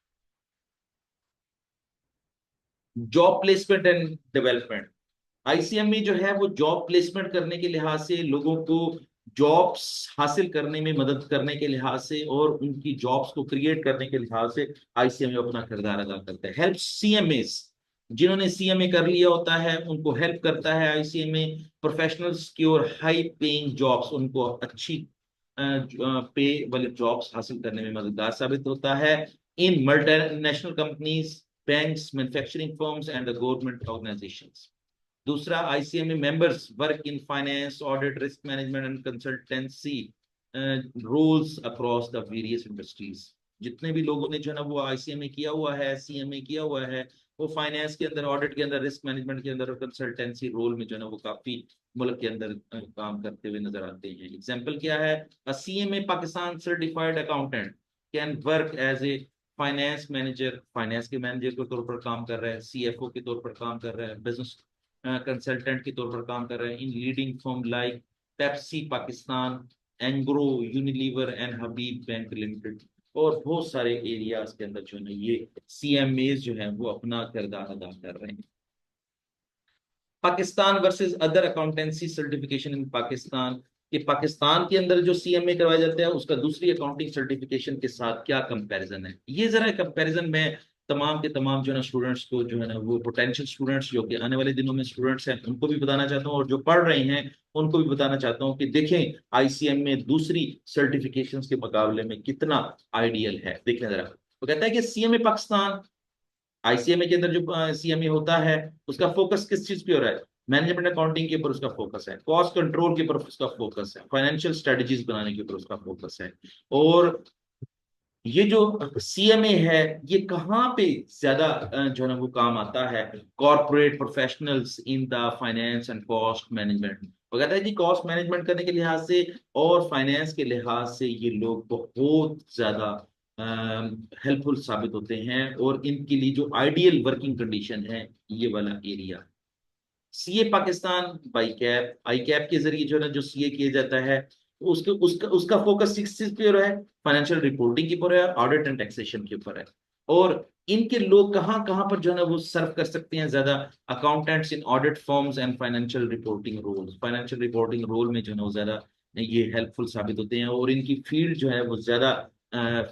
Job placement and development. ICMA जो है वो जॉब प्लेसमेंट करने के लिहाज से, लोगों को जॉब्स हासिल करने में मदद करने के लिहाज से और उनकी जॉब्स को क्रिएट करने के लिहाज से आईसीएमई अपना किरदार अदा करता है। हेल्प सीएमएस, जिन्होंने सीएमए कर लिया होता है उनको हेल्प करता है आईसीएमए प्रोफेशनल्स की और हाई पेइंग जॉब्स, उनको अच्छी पे वाले जॉब्स हासिल करने में मददगार साबित होता है in multinational companies, banks, manufacturing firms and the government organisations. दूसरा, ICMA members work in finance, audit, risk management and consultancy roles across the various industries. जितने भी लोगों ने जो है ना वो आईसीएमए किया हुआ है, सीएमए किया हुआ है, वो फाइनेंस के अंदर, ऑडिट के अंदर, रिस्क मैनेजमेंट के अंदर और कंसल्टेंसी रोल में जो है ना वो काफी मुल्क के अंदर काम करते हुए नजर आते हैं। एग्जाम्पल क्या है, a CMA Pakistan certified accountant can work as a finance manager, finance के मैनेजर के तौर पर काम कर रहा है, सीएफओ के तौर पर काम कर रहा है, बिजनेस कंसल्टेंट के तौर पर काम कर रहे हैं इन leading firm like Pepsi Pakistan, Engro, Unilever and Habib bank limited. और बहुत सारे एरियाज के अंदर जो है ये सीएमए जो है वो अपना किरदार अदा कर रहे हैं। Pakistan versus other accountancy certification इन पाकिस्तान, कि पाकिस्तान के अंदर जो सीएमए करवाया जाता है उसका दूसरी अकाउंटिंग सर्टिफिकेशन के साथ क्या कंपैरिजन है। ये जरा कंपैरिजन में तमाम के तमाम जो है ना स्टूडेंट्स को जो है ना वो पोटेंशियल स्टूडेंट्स जो कि आने वाले दिनों में स्टूडेंट्स हैं उनको भी बताना चाहता हूँ, और जो पढ़ रहे हैं उनको भी बताना चाहता हूँ कि देखें आईसीएम में दूसरी सर्टिफिकेशंस के मुकाबले में कितना आइडियल है। देखें जरा, वो कहता है कि सीएमए पाकिस्तान, आईसीएमए के अंदर जो सीएमए होता है उसका फोकस किस चीज पे हो रहा है, मैनेजमेंट अकाउंटिंग के ऊपर उसका फोकस है, कॉस्ट कंट्रोल के ऊपर उसका फोकस है, फाइनेंशियल स्ट्रेटजीज बनाने के ऊपर उसका फोकस है। और ये जो सीएमए है ये कहाँ पे ज्यादा जो है ना वो काम आता है, corporate professionals in the finance and cost management. वो कहता है कि कॉस्ट मैनेजमेंट करने के लिहाज से और फाइनेंस के लिहाज से ये लोग बहुत ज्यादा हेल्पफुल साबित होते हैं, और इनके लिए जो आइडियल वर्किंग कंडीशन है ये वाला area. CA Pakistan by cap, I cap के जरिए जो है ना जो सीए किया जाता है उसके उसका उसका फोकस किस चीज पे हो रहा है, फाइनेंशियल रिपोर्टिंग के ऊपर है, ऑडिट एंड टैक्सेशन के ऊपर है। और इनके लोग कहाँ कहाँ पर जो है ना वो सर्व कर सकते हैं ज्यादा, accountants in audit firms and financial reporting roles, financial reporting role में जो है ना वो ज्यादा ये हेल्पफुल साबित होते हैं, और इनकी फील्ड जो है वो ज्यादा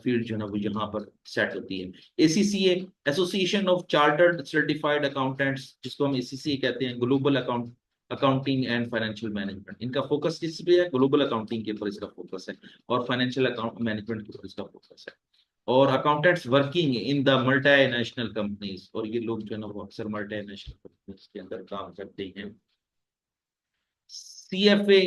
फील्ड जो है ना वो यहाँ पर सेट होती है। ACCA, association of chartered certified accountants, जिसको हम एसीसीए कहते हैं, global accounting and financial management. इनका फोकस किस पे है, ग्लोबल अकाउंटिंग के ऊपर इसका फोकस है और फाइनेंशियल अकाउंट मैनेजमेंट के ऊपर इसका फोकस है। और accountants working in the multinational companies, और ये लोग जो है ना वो अक्सर मल्टीनेशनल कंपनीज के अंदर काम करते हैं। सीएफए,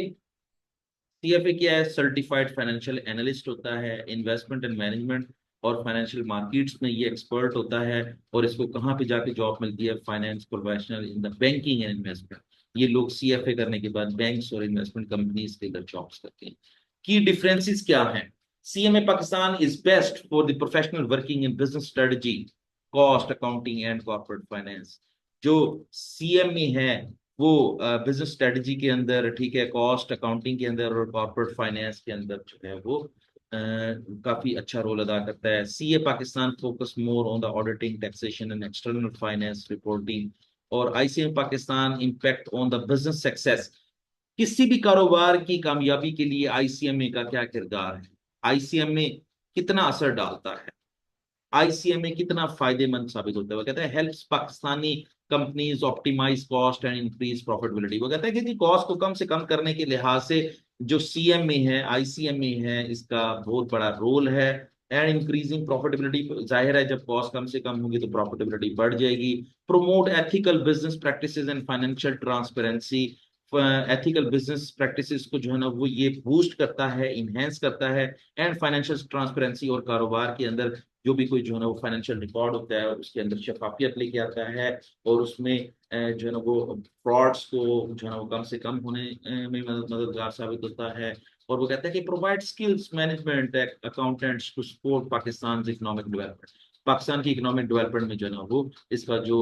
सीएफए क्या है, सर्टिफाइड फाइनेंशियल एनालिस्ट होता है, इन्वेस्टमेंट एंड मैनेजमेंट और फाइनेंशियल मार्केट्स में ये एक्सपर्ट होता है, और इसको कहाँ पे जाके जॉब मिलती है, finance professional in the banking and investment. ये लोग सीएफए करने के बाद बैंक्स और इन्वेस्टमेंट कंपनीज के अंदर जॉब्स करते हैं। की डिफरेंसेस क्या हैं, CMA Pakistan is best for the professional working in business strategy, cost accounting and corporate finance. जो सीएमए है वो बिजनेस स्ट्रेटजी के अंदर, ठीक है, कॉस्ट अकाउंटिंग के अंदर और कॉर्पोरेट फाइनेंस के अंदर जो है वो काफी अच्छा रोल अदा करता है। CA Pakistan focus more on the auditing, taxation and external finance reporting. और ICMA Pakistan impact on the business success, किसी भी कारोबार की कामयाबी के लिए आईसीएमए का क्या किरदार है। आईसीएम में कितना असर डालता है, आईसीएमए कितना फायदेमंद साबित होता है। वो कहता है helps Pakistani companies optimize cost and increase profitability. वो कहता है कि कॉस्ट को कम से कम करने के लिहाज से जो सीएमए है, आईसीएमए है, इसका बहुत बड़ा रोल है। एंड इंक्रीजिंग प्रॉफिटेबिलिटी, जाहिर है जब कॉस्ट कम से कम होगी तो प्रॉफिटेबिलिटी बढ़ जाएगी। Promote ethical business practices and financial transparency, ethical business practices को जो है ना वो ये बूस्ट करता है, इनहेंस करता है। एंड फाइनेंशियल ट्रांसपेरेंसी, और कारोबार के अंदर जो भी कोई जो है ना वो फाइनेंशियल रिकॉर्ड होता है उसके अंदर शफाफियत लेके आता है, और उसमें जो है ना वो फ्रॉड्स को जो है ना वो कम से कम होने में मददगार साबित होता है। और वो कहता है कि provide skills management accountants to support Pakistan economic development. Pakistan की इकोनॉमिक डेवलपमेंट में जो है ना वो इसका जो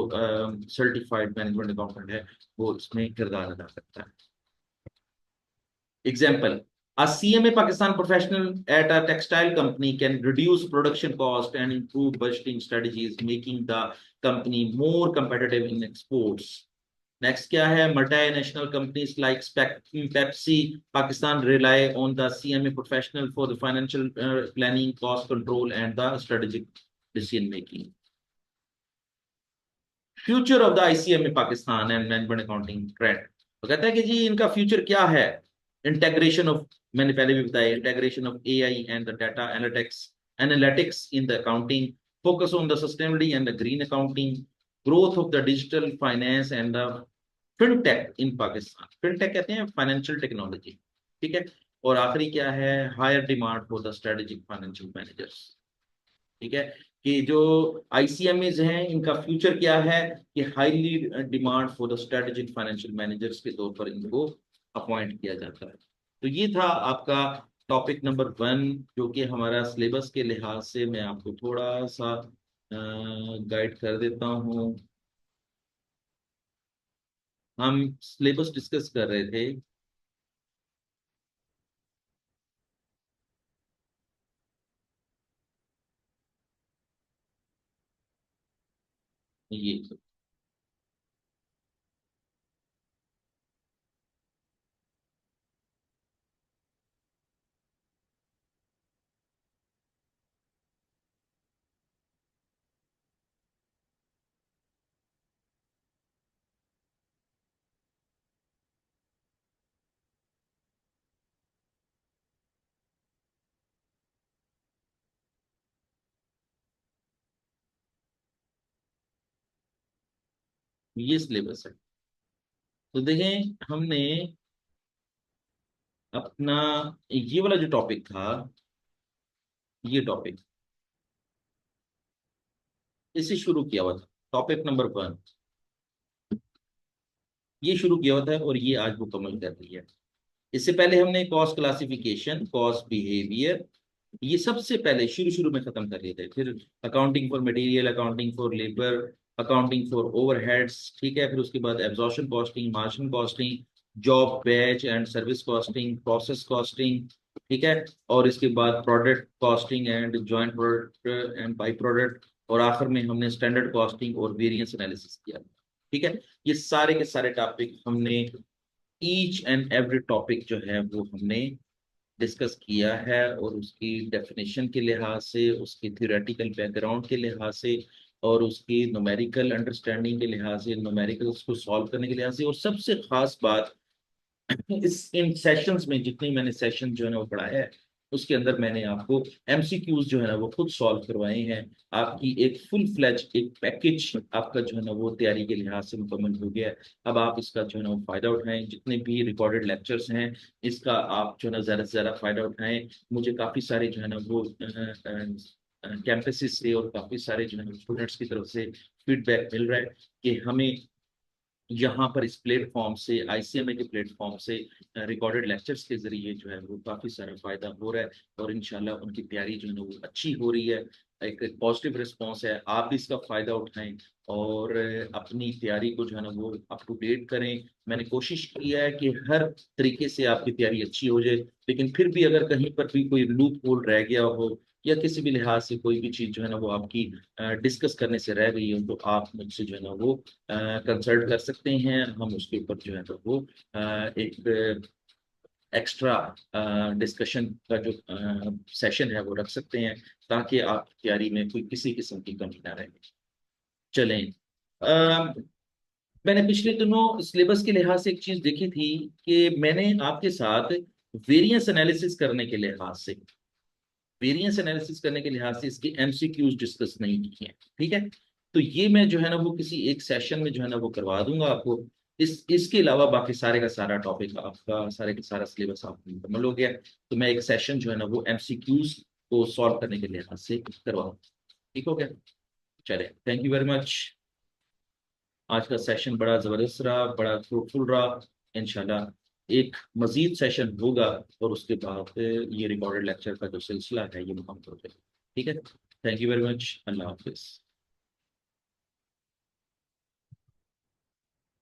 सर्टिफाइड मैनेजमेंट अकाउंटेंट है वो इसमें किरदार अदा करता है। Example, a CMA Pakistan professional at a textile company can reduce production cost and improve budgeting strategies, making the company more competitive in exports. Next क्या है, multinational companies like Pepsi Pakistan rely on the CMA professional for the financial planning, cost control and the strategic decision making. Future of the ICMA Pakistan and management accounting trend. तो कहता है कि जी इनका फ्यूचर क्या है। इंटेग्रेशन ऑफ, मैंने पहले भी बताया, integration of AI and the data analytics in the accounting, focus on the sustainability and the green accounting, growth of the digital finance and the fintech in Pakistan. Fintech कहते हैं फाइनेंशियल टेक्नोलॉजी, ठीक है। और आखिरी क्या है, higher demand for the strategic financial managers, ठीक है। कि जो आईसीएमएज हैं इनका फ्यूचर क्या है, कि highly demand for the strategic financial managers के तौर पर इनको अपॉइंट किया जाता है। तो ये था आपका टॉपिक नंबर 1, जो कि हमारा सिलेबस के लिहाज से मैं आपको थोड़ा सा गाइड कर देता हूँ। हम सिलेबस डिस्कस कर रहे थे, ये ये सिलेबस है। तो देखें हमने अपना ये वाला जो टॉपिक था, ये टॉपिक इसे शुरू किया हुआ था, टॉपिक नंबर 1 ये शुरू किया हुआ था और ये आज मुकम्मल कर रही है। इससे पहले हमने कॉस्ट क्लासिफिकेशन, कॉस्ट बिहेवियर, ये सबसे पहले शुरू शुरू में खत्म कर लिए थे। फिर accounting for material, accounting for labour, accounting for overheads, ठीक है। फिर उसके बाद absorption costing, margin costing, job batch and service costing, process costing, ठीक है। और इसके बाद product costing and joint product and by product, और आखिर में हमने स्टैंडर्ड कॉस्टिंग और वेरिएंस एनालिसिस किया, ठीक है। ये सारे के सारे टॉपिक हमने, ईच एंड एवरी टॉपिक जो है वो हमने डिस्कस किया है, और उसकी डेफिनेशन के लिहाज से, उसकी थ्योरेटिकल बैकग्राउंड के लिहाज से, और उसकी न्यूमेरिकल अंडरस्टैंडिंग के लिहाज से, न्यूमेरिकल्स को सॉल्व करने के लिहाज से, और सबसे खास बात इस इन सेशंस में जितनी मैंने सेशन जो है ना वो पढ़ाया है, उसके अंदर मैंने आपको एमसीक्यूज जो है ना वो खुद सॉल्व करवाए हैं। आपकी एक फुल फ्लैज एक पैकेज आपका जो है ना वो तैयारी के लिहाज से मुकम्मल हो गया है। अब आप इसका जो है ना वो फायदा उठाएं, जितने भी रिकॉर्डेड लेक्चर्स हैं इसका आप जो है ना ज्यादा से ज्यादा फायदा उठाएं। मुझे काफी सारे जो है ना वो कैंपसेस से और काफी सारे जो है ना स्टूडेंट्स की तरफ से फीडबैक मिल रहा है कि हमें यहाँ पर इस प्लेटफॉर्म से, आईसीएमए के प्लेटफॉर्म से रिकॉर्डेड लेक्चर्स के जरिए जो है वो काफी सारा फायदा हो रहा है, और इंशाल्लाह उनकी तैयारी जो है ना वो अच्छी हो रही है। एक पॉजिटिव रिस्पॉन्स है, आप भी इसका फायदा उठाएं और अपनी तैयारी को जो है ना वो अप टू डेट करें। मैंने कोशिश किया है कि हर तरीके से आपकी तैयारी अच्छी हो जाए, लेकिन फिर भी अगर कहीं पर भी कोई लूप होल रह गया हो, या किसी भी लिहाज से कोई भी चीज जो है ना वो आपकी डिस्कस करने से रह गई हो, तो आप मुझसे जो है ना वो कंसल्ट कर सकते हैं। हम उसके ऊपर जो है तो वो एक
एक्स्ट्रा डिस्कशन का जो सेशन है वो रख सकते हैं, ताकि आप तैयारी में कोई किसी किस्म की कमी ना रहे। चलें, मैंने पिछले दिनों सिलेबस के लिहाज से एक चीज देखी थी कि मैंने आपके साथ वेरिएंस एनालिसिस करने के लिहाज से इसके एमसीक्यूज डिस्कस नहीं किए हैं, ठीक है। तो ये मैं जो है ना वो किसी एक सेशन में जो है ना वो करवा दूंगा आपको। इसके अलावा बाकी सारे का सारा टॉपिक आपका, सारे का सारा सिलेबस आपका मुकम्मल हो गया। तो मैं एक सेशन जो है ना वो एमसीक्यूज को सॉल्व करने के लिहाज से करवाऊंगा। ठीक हो गया। चले, थैंक यू वेरी मच। आज का सेशन बड़ा ज़बरदस्त रहा, बड़ा फ्रूटफुल रहा। इंशाल्लाह एक मजीद सेशन होगा, और उसके बाद ये रिकॉर्डेड लेक्चर का जो सिलसिला है ये मुकम्मल हो जाएगा। ठीक है, थैंक यू वेरी मच। अल्लाह हाफिज़।